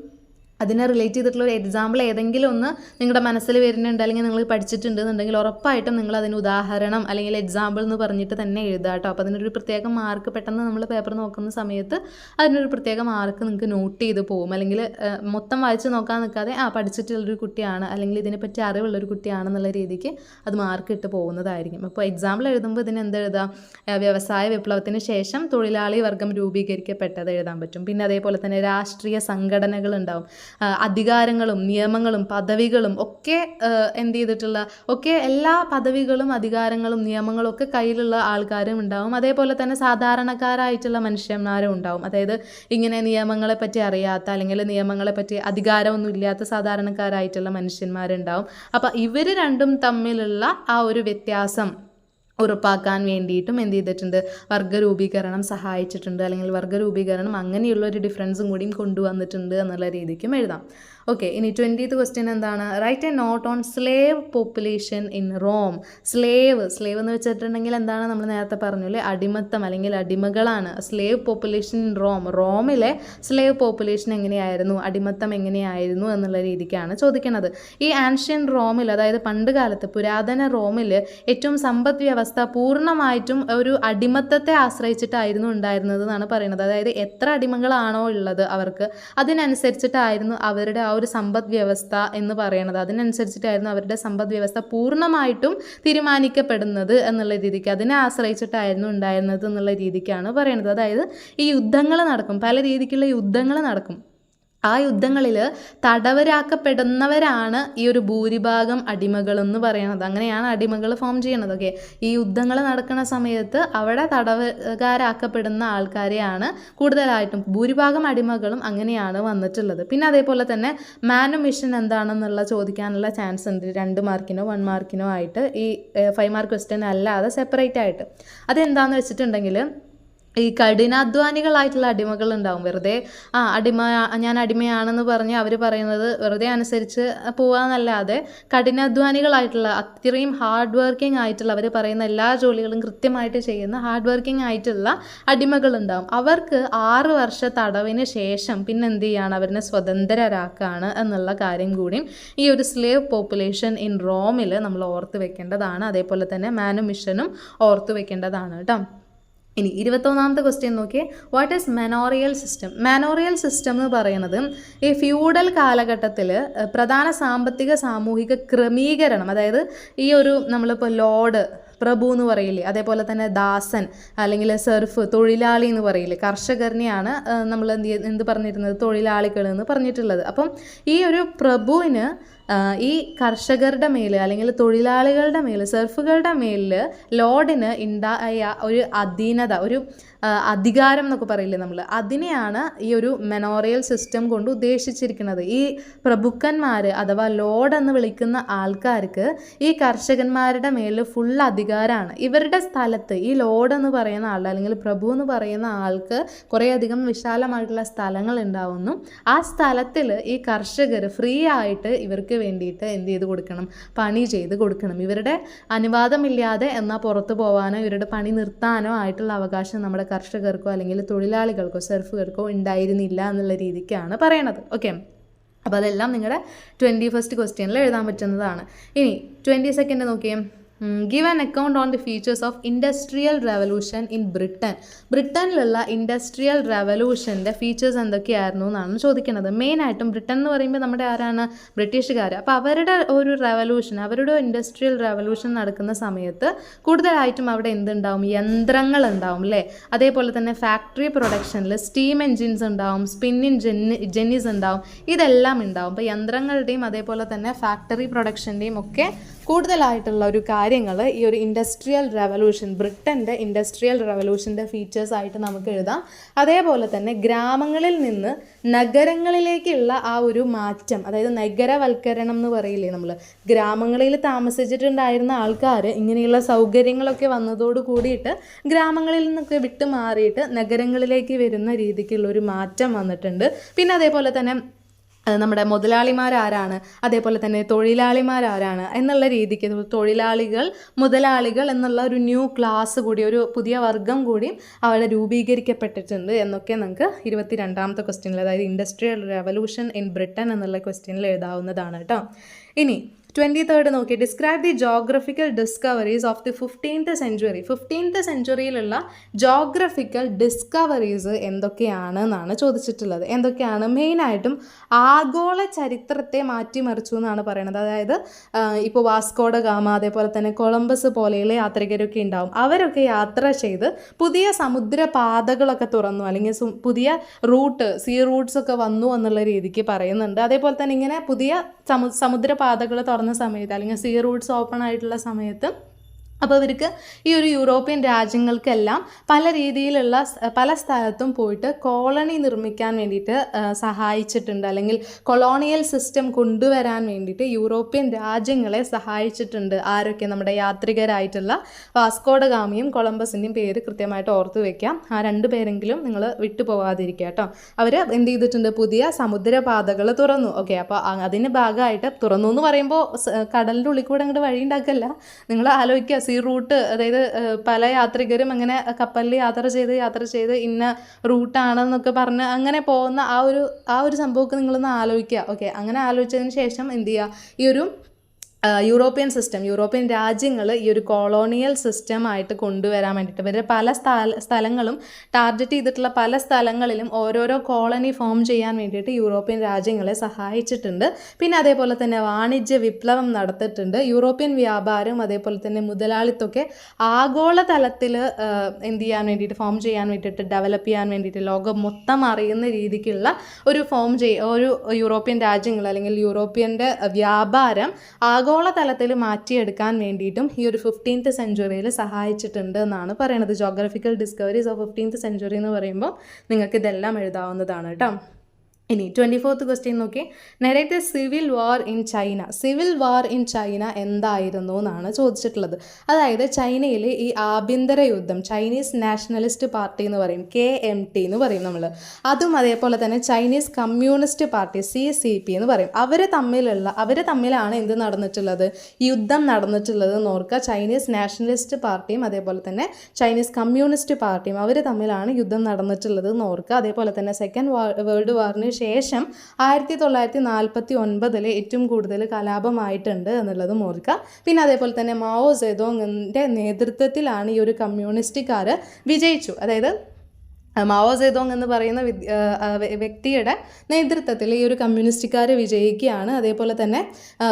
അതിനെ റിലേറ്റ് ചെയ്തിട്ടുള്ള ഒരു എക്സാമ്പിൾ ഏതെങ്കിലും ഒന്ന് നിങ്ങളുടെ മനസ്സിൽ വരുന്നുണ്ട്, അല്ലെങ്കിൽ നിങ്ങൾ പഠിച്ചിട്ടുണ്ടെന്നുണ്ടെങ്കിൽ ഉറപ്പായിട്ടും നിങ്ങൾ അതിന് ഉദാഹരണം അല്ലെങ്കിൽ എക്സാമ്പിൾ എന്ന് പറഞ്ഞിട്ട് തന്നെ എഴുതുക കേട്ടോ. അപ്പോൾ അതിനൊരു പ്രത്യേക മാർക്ക്, പെട്ടെന്ന് നമ്മൾ പേപ്പർ നോക്കുന്ന സമയത്ത് അതിനൊരു പ്രത്യേക മാർക്ക് നിങ്ങൾക്ക് നോട്ട് ചെയ്ത് പോകും. അല്ലെങ്കിൽ മൊത്തം വായിച്ച് നോക്കാൻ നിൽക്കാതെ പഠിച്ചിട്ടുള്ളൊരു കുട്ടിയാണ് അല്ലെങ്കിൽ ഇതിനെപ്പറ്റി അറിവുള്ളൊരു കുട്ടിയാണെന്നുള്ള രീതിക്ക് അത് മാർക്ക് ഇട്ട് പോകുന്നതായിരിക്കും. അപ്പോൾ എക്സാമ്പിൾ എഴുതുമ്പോൾ ഇതിന് എന്തെഴുതാം, വ്യവസായ വിപ്ലവത്തിന് ശേഷം തൊഴിലാളി വർഗം രൂപീകരിക്കപ്പെട്ടത് എഴുതാൻ പറ്റും. പിന്നെ അതേപോലെ തന്നെ രാഷ്ട്രീയ സംഘടനകൾ ഉണ്ടാവും, അധികാരങ്ങളും നിയമങ്ങളും പദവികളും ഒക്കെ എന്ത് ചെയ്തിട്ടുള്ള, ഒക്കെ എല്ലാ പദവികളും അധികാരങ്ങളും നിയമങ്ങളും ഒക്കെ കയ്യിലുള്ള ആൾക്കാരും ഉണ്ടാവും. അതേപോലെ തന്നെ സാധാരണക്കാരായിട്ടുള്ള മനുഷ്യന്മാരും ഉണ്ടാവും. അതായത് ഇങ്ങനെ നിയമങ്ങളെ പറ്റി അറിയാത്ത അല്ലെങ്കിൽ നിയമങ്ങളെ പറ്റി അധികാരമൊന്നും ഇല്ലാത്ത സാധാരണക്കാരായിട്ടുള്ള മനുഷ്യന്മാരുണ്ടാവും. അപ്പോൾ ഇവർ രണ്ടും തമ്മിലുള്ള ആ ഒരു വ്യത്യാസം ഉറപ്പാക്കാൻ വേണ്ടിയിട്ടും എന്ത് ചെയ്തിട്ടുണ്ട്, വർഗ്ഗരൂപീകരണം സഹായിച്ചിട്ടുണ്ട്, അല്ലെങ്കിൽ വർഗ്ഗരൂപീകരണം അങ്ങനെയുള്ള ഒരു ഡിഫറൻസും കൂടിയും കൊണ്ടുവന്നിട്ടുണ്ട് എന്നുള്ള രീതിക്കും എഴുതാം. ഓക്കെ, ഇനി 20th ക്വസ്റ്റ്യൻ എന്താണ്, write a note on slave population in Rome. Slave എന്ന് വെച്ചിട്ടുണ്ടെങ്കിൽ എന്താണ്, നമ്മൾ നേരത്തെ പറഞ്ഞു അല്ലേ, അടിമത്തം അല്ലെങ്കിൽ അടിമകളാണ്. സ്ലേവ് പോപ്പുലേഷൻ ഇൻ റോമിലെ സ്ലേവ് പോപ്പുലേഷൻ എങ്ങനെയായിരുന്നു, അടിമത്തം എങ്ങനെയായിരുന്നു എന്നുള്ള രീതിക്കാണ് ചോദിക്കുന്നത്. ഈ ആൻഷ്യൻ റോമിൽ, അതായത് പണ്ട് കാലത്ത് പുരാതന റോമിൽ ഏറ്റവും സമ്പദ് വ്യവസ്ഥ പൂർണ്ണമായിട്ടും ഒരു അടിമത്തത്തെ ആശ്രയിച്ചിട്ടായിരുന്നു ഉണ്ടായിരുന്നത് എന്നാണ് പറയുന്നത്. അതായത് എത്ര അടിമകളാണോ ഉള്ളത് അവർക്ക്, അതിനനുസരിച്ചിട്ടായിരുന്നു അവരുടെ ആ ഒരു സമ്പദ് വ്യവസ്ഥ എന്ന് പറയുന്നത്, അതിനനുസരിച്ചിട്ടായിരുന്നു അവരുടെ സമ്പദ് വ്യവസ്ഥ പൂർണ്ണമായിട്ടും തീരുമാനിക്കപ്പെടുന്നത് എന്നുള്ള രീതിക്ക്, അതിനെ ആശ്രയിച്ചിട്ടായിരുന്നു ഉണ്ടായിരുന്നത് എന്നുള്ള രീതിക്കാണ് പറയുന്നത്. അതായത് ഈ യുദ്ധങ്ങൾ നടക്കും, പല രീതിക്കുള്ള യുദ്ധങ്ങൾ നടക്കും. ആ യുദ്ധങ്ങളിൽ തടവരാക്കപ്പെടുന്നവരാണ് ഈ ഒരു ഭൂരിഭാഗം അടിമകളെന്ന് പറയുന്നത്. അങ്ങനെയാണ് അടിമകൾ ഫോം ചെയ്യണത്. ഓക്കെ, ഈ യുദ്ധങ്ങൾ നടക്കുന്ന സമയത്ത് അവിടെ തടവുകാരാക്കപ്പെടുന്ന ആൾക്കാരെയാണ് കൂടുതലായിട്ടും, ഭൂരിഭാഗം അടിമകളും അങ്ങനെയാണ് വന്നിട്ടുള്ളത്. പിന്നെ അതേപോലെ തന്നെ മാനുമിഷൻ എന്താണെന്നുള്ള ചോദിക്കാനുള്ള ചാൻസ് ഉണ്ട്, 2 മാർക്കിനോ 1 മാർക്കിനോ ആയിട്ട്, ഈ 5 മാർക്ക് ക്വസ്റ്റ്യൻ അല്ലാതെ സെപ്പറേറ്റ് ആയിട്ട്. അതെന്താണെന്ന് വെച്ചിട്ടുണ്ടെങ്കിൽ ഈ കഠിനാധ്വാനികളായിട്ടുള്ള അടിമകളുണ്ടാവും. വെറുതെ ഞാൻ അടിമയാണെന്ന് പറഞ്ഞ് അവർ പറയുന്നത് വെറുതെ അനുസരിച്ച് പോവാന്നല്ലാതെ കഠിനാധ്വാനികളായിട്ടുള്ള അത്രയും ഹാർഡ് വർക്കിംഗ് ആയിട്ടുള്ള അവർ പറയുന്ന എല്ലാ ജോലികളും കൃത്യമായിട്ട് ചെയ്യുന്ന ഹാർഡ് വർക്കിംഗ് ആയിട്ടുള്ള അടിമകളുണ്ടാവും. അവർക്ക് 6 വർഷ തടവിന് ശേഷം പിന്നെ എന്ത് ചെയ്യാണ്, അവരെ സ്വതന്ത്രരാക്കാണ് എന്നുള്ള കാര്യം കൂടിയും ഈ ഒരു സ്ലേവ് പോപ്പുലേഷൻ ഇൻ റോമിൽ നമ്മൾ ഓർത്ത് വെക്കേണ്ടതാണ്. അതേപോലെ തന്നെ മാനുമിഷനും ഓർത്ത് വെക്കേണ്ടതാണ് കേട്ടോ. ഇനി 21ാമത്തെ ക്വസ്റ്റ്യൻ നോക്കിയേ. What is manorial system? Manorial system എന്ന് പറയുന്നത് ഈ ഫ്യൂഡൽ കാലഘട്ടത്തിൽ പ്രധാന സാമ്പത്തിക സാമൂഹിക ക്രമീകരണം, അതായത് ഈ ഒരു നമ്മളിപ്പോൾ ലോഡ് പ്രഭു എന്ന് പറയില്ലേ, അതേപോലെ തന്നെ ദാസൻ അല്ലെങ്കിൽ സെർഫ് തൊഴിലാളി എന്ന് പറയില്ലേ, കർഷകരനെയാണ് നമ്മൾ എന്ത് പറഞ്ഞിരുന്നത്, തൊഴിലാളികൾ എന്ന് പറഞ്ഞിട്ടുള്ളത്. അപ്പം ഈ ഒരു പ്രഭുവിന് ഈ കർഷകരുടെ മേൽ അല്ലെങ്കിൽ തൊഴിലാളികളുടെ മേൽ, സെർഫുകളുടെ മേലിൽ ലോഡിന് ഉണ്ടായ ഒരു അധീനത, ഒരു അധികാരം എന്നൊക്കെ പറയില്ലേ നമ്മൾ, അതിനെയാണ് ഈ ഒരു മെനോറിയൽ സിസ്റ്റം കൊണ്ട് ഉദ്ദേശിച്ചിരിക്കുന്നത്. ഈ പ്രഭുക്കന്മാർ അഥവാ ലോഡ് എന്ന് വിളിക്കുന്ന ആൾക്കാർക്ക് ഈ കർഷകന്മാരുടെ മേൽ ഫുൾ അധികാരമാണ്. ഇവരുടെ സ്ഥലത്ത് ഈ ലോഡ് എന്ന് പറയുന്ന ആളുടെ അല്ലെങ്കിൽ പ്രഭു എന്ന് പറയുന്ന ആൾക്ക് കുറേയധികം വിശാലമായിട്ടുള്ള സ്ഥലങ്ങൾ ഉണ്ടാവുന്നു. ആ സ്ഥലത്തിൽ ഈ കർഷകർ ഫ്രീ ആയിട്ട് ഇവർക്ക് വേണ്ടിയിട്ട് എന്ത് ചെയ്ത് കൊടുക്കണം, പണി ചെയ്ത് കൊടുക്കണം. ഇവരുടെ അനുവാദമില്ലാതെ എന്നാൽ പുറത്തു പോകാനോ ഇവരുടെ പണി നിർത്താനോ ആയിട്ടുള്ള അവകാശം നമ്മുടെ കർഷകർക്കോ അല്ലെങ്കിൽ തൊഴിലാളികൾക്കോ സെർഫുകാർക്കോ ഉണ്ടായിരുന്നില്ല എന്നുള്ള രീതിക്കാണ് പറയണത്. ഓക്കെ, അപ്പോൾ അതെല്ലാം നിങ്ങളുടെ 21st ക്വസ്റ്റ്യനിൽ എഴുതാൻ പറ്റുന്നതാണ്. ഇനി 22nd നോക്കിയേ. Give an account on the features of industrial revolution in Britain. ബ്രിട്ടനിലുള്ള ഇൻഡസ്ട്രിയൽ റെവല്യൂഷൻ്റെ ഫീച്ചേഴ്സ് എന്തൊക്കെയായിരുന്നു എന്നാണ് ചോദിക്കുന്നത്. മെയിനായിട്ടും ബ്രിട്ടൻ എന്ന് പറയുമ്പോൾ നമ്മുടെ ആരാണ്, ബ്രിട്ടീഷുകാർ. അപ്പോൾ അവരുടെ ഒരു റെവല്യൂഷൻ, അവരുടെ ഇൻഡസ്ട്രിയൽ റെവല്യൂഷൻ നടക്കുന്ന സമയത്ത് കൂടുതലായിട്ടും അവിടെ എന്തുണ്ടാവും, യന്ത്രങ്ങൾ ഉണ്ടാവും അല്ലേ. അതേപോലെ തന്നെ ഫാക്ടറി പ്രൊഡക്ഷനിൽ സ്റ്റീം എൻജിൻസ് ഉണ്ടാവും, സ്പിന്നിങ് ജെന്നീസ് ഉണ്ടാവും, ഇതെല്ലാം ഉണ്ടാവും. അപ്പോൾ യന്ത്രങ്ങളുടെയും അതേപോലെ തന്നെ ഫാക്ടറി പ്രൊഡക്ഷൻ്റെയും ഒക്കെ കൂടുതലായിട്ടുള്ള ഒരു കാര്യങ്ങൾ ഈ ഒരു ഇൻഡസ്ട്രിയൽ റെവല്യൂഷൻ, ബ്രിട്ടൻ്റെ ഇൻഡസ്ട്രിയൽ റെവല്യൂഷൻ്റെ ഫീച്ചേഴ്സ് ആയിട്ട് നമുക്ക് എഴുതാം. അതേപോലെ തന്നെ ഗ്രാമങ്ങളിൽ നിന്ന് നഗരങ്ങളിലേക്കുള്ള ആ ഒരു മാറ്റം, അതായത് നഗരവൽക്കരണം എന്ന് പറയില്ലേ നമ്മൾ, ഗ്രാമങ്ങളിൽ താമസിച്ചിട്ടുണ്ടായിരുന്ന ആൾക്കാർ ഇങ്ങനെയുള്ള സൗകര്യങ്ങളൊക്കെ വന്നതോട് കൂടിയിട്ട് ഗ്രാമങ്ങളിൽ നിന്നൊക്കെ വിട്ടു മാറിയിട്ട് നഗരങ്ങളിലേക്ക് വരുന്ന രീതിക്കുള്ള ഒരു മാറ്റം വന്നിട്ടുണ്ട്. പിന്നെ അതേപോലെ തന്നെ നമ്മുടെ മുതലാളിമാരാരാണ്, അതേപോലെ തന്നെ തൊഴിലാളിമാരാരാണ് എന്നുള്ള രീതിക്ക് തൊഴിലാളികൾ, മുതലാളികൾ എന്നുള്ള ഒരു ന്യൂ ക്ലാസ് കൂടി, ഒരു പുതിയ വർഗം കൂടി അവിടെ രൂപീകരിക്കപ്പെട്ടിട്ടുണ്ട് എന്നൊക്കെ നമുക്ക് 22ാമത്തെ ക്വസ്റ്റ്യനിൽ, അതായത് ഇൻഡസ്ട്രിയൽ റെവല്യൂഷൻ ഇൻ ബ്രിട്ടൻ എന്നുള്ള ക്വസ്റ്റ്യനിൽ എഴുതാവുന്നതാണ് കേട്ടോ. ഇനി 23rd നോക്കി. Describe the geographical discoveries of the 15th century. 15th സെഞ്ച്വറിയിലുള്ള ജോഗ്രഫിക്കൽ ഡിസ്കവറീസ് എന്തൊക്കെയാണ് എന്നാണ് ചോദിച്ചിട്ടുള്ളത്. എന്തൊക്കെയാണ്? മെയിനായിട്ടും ആഗോള ചരിത്രത്തെ മാറ്റിമറിച്ചു എന്നാണ് പറയുന്നത്. അതായത് ഇപ്പോൾ വാസ്കോഡ ഗാമ, അതേപോലെ തന്നെ കൊളംബസ് പോലെയുള്ള യാത്രികരൊക്കെ ഉണ്ടാവും. അവരൊക്കെ യാത്ര ചെയ്ത് പുതിയ സമുദ്രപാതകളൊക്കെ തുറന്നു, അല്ലെങ്കിൽ പുതിയ സീ റൂട്ട്സ് ഒക്കെ വന്നു എന്നുള്ള രീതിക്ക് പറയുന്നുണ്ട്. അതേപോലെ തന്നെ ഇങ്ങനെ പുതിയ സമുദ്രപാതകൾ തുറന്ന സമയത്ത് അല്ലെങ്കിൽ സീ റൂട്ട്സ് ഓപ്പൺ ആയിട്ടുള്ള സമയത്ത് അപ്പോൾ ഇവർക്ക് ഈ ഒരു യൂറോപ്യൻ രാജ്യങ്ങൾക്കെല്ലാം പല രീതിയിലുള്ള പല സ്ഥലത്തും പോയിട്ട് കോളനി നിർമ്മിക്കാൻ വേണ്ടിയിട്ട് സഹായിച്ചിട്ടുണ്ട്, അല്ലെങ്കിൽ കൊളോണിയൽ സിസ്റ്റം കൊണ്ടുവരാൻ വേണ്ടിയിട്ട് യൂറോപ്യൻ രാജ്യങ്ങളെ സഹായിച്ചിട്ടുണ്ട്. ആരൊക്കെ? നമ്മുടെ യാത്രികരായിട്ടുള്ള വാസ്കോഡ ഗാമയും കൊളംബസിൻ്റെയും പേര് കൃത്യമായിട്ട് ഓർത്ത് വയ്ക്കാം. ആ 2 പേരെങ്കിലും നിങ്ങൾ വിട്ടുപോകാതിരിക്കുക കേട്ടോ. അവർ എന്ത് ചെയ്തിട്ടുണ്ട്? പുതിയ സമുദ്രപാതകൾ തുറന്നു. ഓക്കെ, അപ്പോൾ അതിന് ഭാഗമായിട്ട് തുറന്നു എന്ന് പറയുമ്പോൾ കടലിൻ്റെ ഉള്ളിൽ കൂടെ അങ്ങോട്ട് വഴി ഉണ്ടാക്കല്ല. നിങ്ങൾ ആലോചിക്കുക, സീ റൂട്ട്, അതായത് പല യാത്രികരും അങ്ങനെ കപ്പലിൽ യാത്ര ചെയ്ത് ഇന്ന റൂട്ടാണെന്നൊക്കെ പറഞ്ഞ് അങ്ങനെ പോകുന്ന ആ ഒരു സംഭവമൊക്കെ നിങ്ങളൊന്ന് ആലോചിക്കുക. ഓക്കെ, അങ്ങനെ ആലോചിച്ചതിന് ശേഷം എന്ത് ചെയ്യുക? ഈ ഒരു യൂറോപ്യൻ രാജ്യങ്ങൾ ഈ ഒരു കൊളോണിയൽ സിസ്റ്റമായിട്ട് കൊണ്ടുവരാൻ വേണ്ടിയിട്ട് ഇവരുടെ പല സ്ഥലങ്ങളും ടാർഗറ്റ് ചെയ്തിട്ടുള്ള പല സ്ഥലങ്ങളിലും ഓരോരോ കോളനി ഫോം ചെയ്യാൻ വേണ്ടിയിട്ട് യൂറോപ്യൻ രാജ്യങ്ങളെ സഹായിച്ചിട്ടുണ്ട്. പിന്നെ അതേപോലെ തന്നെ വാണിജ്യ വിപ്ലവം നടത്തിയിട്ടുണ്ട്. യൂറോപ്യൻ വ്യാപാരം അതേപോലെ തന്നെ മുതലാളിത്തമൊക്കെ ആഗോളതലത്തിൽ എന്ത് ചെയ്യാൻ വേണ്ടിയിട്ട് ഫോം ചെയ്യാൻ വേണ്ടിയിട്ട് ഡെവലപ്പ് ചെയ്യാൻ വേണ്ടിയിട്ട് ലോകം മൊത്തം അറിയുന്ന രീതിക്കുള്ള ഒരു ഒരു യൂറോപ്യൻ രാജ്യങ്ങൾ അല്ലെങ്കിൽ യൂറോപ്യൻ്റെ വ്യാപാരം ആഗോളതലത്തിൽ മാറ്റിയെടുക്കാൻ വേണ്ടിയിട്ടും ഈ ഒരു 15th സെഞ്ച്വറിയിൽ സഹായിച്ചിട്ടുണ്ട് എന്നാണ് പറയുന്നത്. Geographical discoveries of 15th century എന്ന് പറയുമ്പോൾ നിങ്ങൾക്ക് ഇതെല്ലാം എഴുതാവുന്നതാണ് കേട്ടോ. ഇനി 24th ക്വസ്റ്റ്യൻ നോക്കി, narrate civil war in China. Civil war in China എന്തായിരുന്നു എന്നാണ് ചോദിച്ചിട്ടുള്ളത്. അതായത് ചൈനയിൽ ഈ ആഭ്യന്തര യുദ്ധം, ചൈനീസ് നാഷണലിസ്റ്റ് പാർട്ടി എന്ന് പറയും, KMT എന്ന് പറയും നമ്മൾ, അതും അതേപോലെ തന്നെ ചൈനീസ് കമ്മ്യൂണിസ്റ്റ് പാർട്ടി CCP എന്ന് പറയും, അവർ തമ്മിലാണ് എന്ത് നടന്നിട്ടുള്ളത്, യുദ്ധം നടന്നിട്ടുള്ളത് എന്ന് ഓർക്കുക. ചൈനീസ് നാഷണലിസ്റ്റ് പാർട്ടിയും അതേപോലെ തന്നെ ചൈനീസ് കമ്മ്യൂണിസ്റ്റ് പാർട്ടിയും അവർ തമ്മിലാണ് യുദ്ധം നടന്നിട്ടുള്ളത് എന്ന് ഓർക്കുക. അതേപോലെ തന്നെ സെക്കൻഡ് വേൾഡ് വാറിന് ശേഷം 1949 ഏറ്റവും കൂടുതൽ കലാപമായിട്ടുണ്ട് എന്നുള്ളതും ഓർക്കുക. പിന്നെ അതേപോലെ തന്നെ മാവോ സേതോങ്ങിൻ്റെ നേതൃത്വത്തിലാണ് ഈ ഒരു കമ്മ്യൂണിസ്റ്റുകാർ വിജയിച്ചു. അതായത് മാവോ സേതോങ് എന്ന് പറയുന്ന വ്യക്തിയുടെ നേതൃത്വത്തിൽ ഈ ഒരു കമ്മ്യൂണിസ്റ്റുകാർ വിജയിക്കുകയാണ്. അതേപോലെ തന്നെ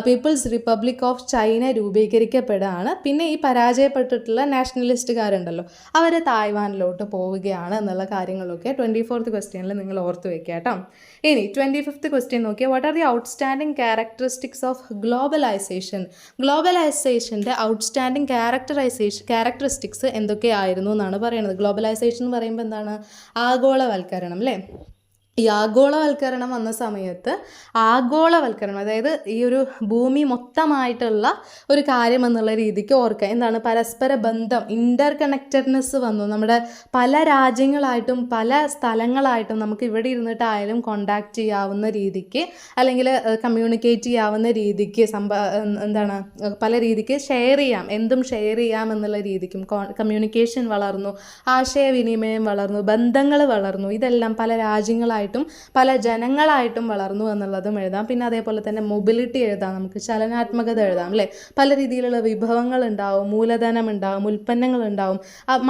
പീപ്പിൾസ് റിപ്പബ്ലിക് ഓഫ് ചൈന രൂപീകരിക്കപ്പെടുകയാണ്. പിന്നെ ഈ പരാജയപ്പെട്ടിട്ടുള്ള നാഷണലിസ്റ്റുകാരുണ്ടല്ലോ, അവർ തായ്വാനിലോട്ട് പോവുകയാണ് എന്നുള്ള കാര്യങ്ങളൊക്കെ 24th ക്വസ്റ്റ്യനിൽ നിങ്ങൾ ഓർത്ത് വയ്ക്കുക കേട്ടോ. ഇനി 25th ക്വസ്റ്റ്യൻ നോക്കിയാൽ, what are the outstanding characteristics of globalisation. ഗ്ലോബലൈസേഷൻ്റെ ഔട്ട്സ്റ്റാൻഡിങ് ക്യാരക്ടറിസ്റ്റിക്സ് എന്തൊക്കെയായിരുന്നു എന്നാണ് പറയുന്നത്. ഗ്ലോബലൈസേഷൻ എന്ന് പറയുമ്പോൾ എന്താണ്, ആഗോളവൽക്കരണം അല്ലേ. ഈ ആഗോളവൽക്കരണം വന്ന സമയത്ത് ആഗോളവൽക്കരണം, അതായത് ഈ ഒരു ഭൂമി മൊത്തമായിട്ടുള്ള ഒരു കാര്യം എന്നുള്ള രീതിക്ക് ഓർക്കുക. എന്താണ്, പരസ്പര ബന്ധം, ഇൻ്റർ കണക്റ്റഡ്നെസ് വന്നു. നമ്മുടെ പല രാജ്യങ്ങളായിട്ടും പല സ്ഥലങ്ങളായിട്ടും നമുക്ക് ഇവിടെ ഇരുന്നിട്ടായാലും കോണ്ടാക്ട് ചെയ്യാവുന്ന രീതിക്ക്, അല്ലെങ്കിൽ കമ്മ്യൂണിക്കേറ്റ് ചെയ്യാവുന്ന രീതിക്ക്, എന്താണ് പല രീതിക്ക് ഷെയർ ചെയ്യാം, എന്തും ഷെയർ ചെയ്യാം എന്നുള്ള രീതിക്കും കമ്മ്യൂണിക്കേഷൻ വളർന്നു, ആശയവിനിമയം വളർന്നു, ബന്ധങ്ങൾ വളർന്നു. ഇതെല്ലാം പല രാജ്യങ്ങളായിട്ടും പല ജനങ്ങളായിട്ടും വളർന്നു എന്നുള്ളതും എഴുതാം. പിന്നെ അതേപോലെ തന്നെ മൊബിലിറ്റി എഴുതാം, നമുക്ക് ചലനാത്മകത എഴുതാം അല്ലേ. പല രീതിയിലുള്ള വിഭവങ്ങൾ ഉണ്ടാവും, മൂലധനം ഉണ്ടാവും, ഉൽപ്പന്നങ്ങൾ ഉണ്ടാവും,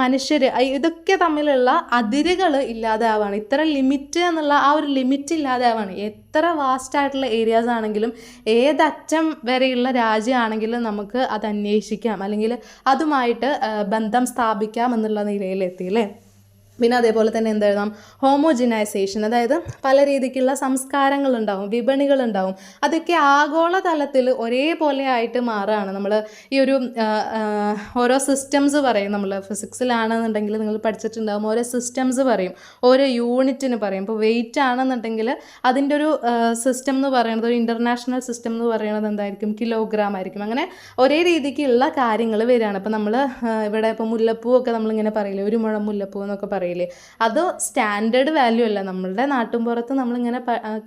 മനുഷ്യർ, ഇതൊക്കെ തമ്മിലുള്ള അതിരുകൾ ഇല്ലാതെ ആവാണ്. ഇത്ര ലിമിറ്റ് എന്നുള്ള ആ ഒരു ലിമിറ്റ് ഇല്ലാതെ ആവാണ്. എത്ര വാസ്റ്റ് ആയിട്ടുള്ള ഏരിയാസ് ആണെങ്കിലും ഏതറ്റം വരെയുള്ള രാജ്യമാണെങ്കിലും നമുക്ക് അത് അന്വേഷിക്കാം, അല്ലെങ്കിൽ അതുമായിട്ട് ബന്ധം സ്ഥാപിക്കാം എന്നുള്ള നിലയിലെത്തി അല്ലേ. പിന്നെ അതേപോലെ തന്നെ എന്തെഴുതാം, ഹോമോജിനൈസേഷൻ, അതായത് പല രീതിക്കുള്ള സംസ്കാരങ്ങളുണ്ടാവും, വിപണികളുണ്ടാവും, അതൊക്കെ ആഗോളതലത്തിൽ ഒരേപോലെ ആയിട്ട് മാറുകയാണ്. നമ്മൾ ഈ ഒരു ഓരോ സിസ്റ്റംസ് പറയും, നമ്മൾ ഫിസിക്സിലാണെന്നുണ്ടെങ്കിൽ നിങ്ങൾ പഠിച്ചിട്ടുണ്ടാകും, ഓരോ സിസ്റ്റംസ് പറയും, ഓരോ യൂണിറ്റിന് പറയും. ഇപ്പോൾ വെയിറ്റ് ആണെന്നുണ്ടെങ്കിൽ അതിൻ്റെ ഒരു സിസ്റ്റം എന്ന് പറയുന്നത്, ഒരു ഇൻ്റർനാഷണൽ സിസ്റ്റം എന്ന് പറയുന്നത് എന്തായിരിക്കും, കിലോഗ്രാം ആയിരിക്കും. അങ്ങനെ ഒരേ രീതിക്കുള്ള കാര്യങ്ങൾ വരികയാണ്. ഇപ്പോൾ നമ്മൾ ഇവിടെ ഇപ്പോൾ മുല്ലപ്പൂ ഒക്കെ നമ്മളിങ്ങനെ പറയില്ലേ, ഒരു മുഴം മുല്ലപ്പൂ എന്നൊക്കെ പറയില്ലേ, അത് സ്റ്റാൻഡേർഡ് വാല്യൂ അല്ല. നമ്മളുടെ നാട്ടിൻപുറത്ത് നമ്മളിങ്ങനെ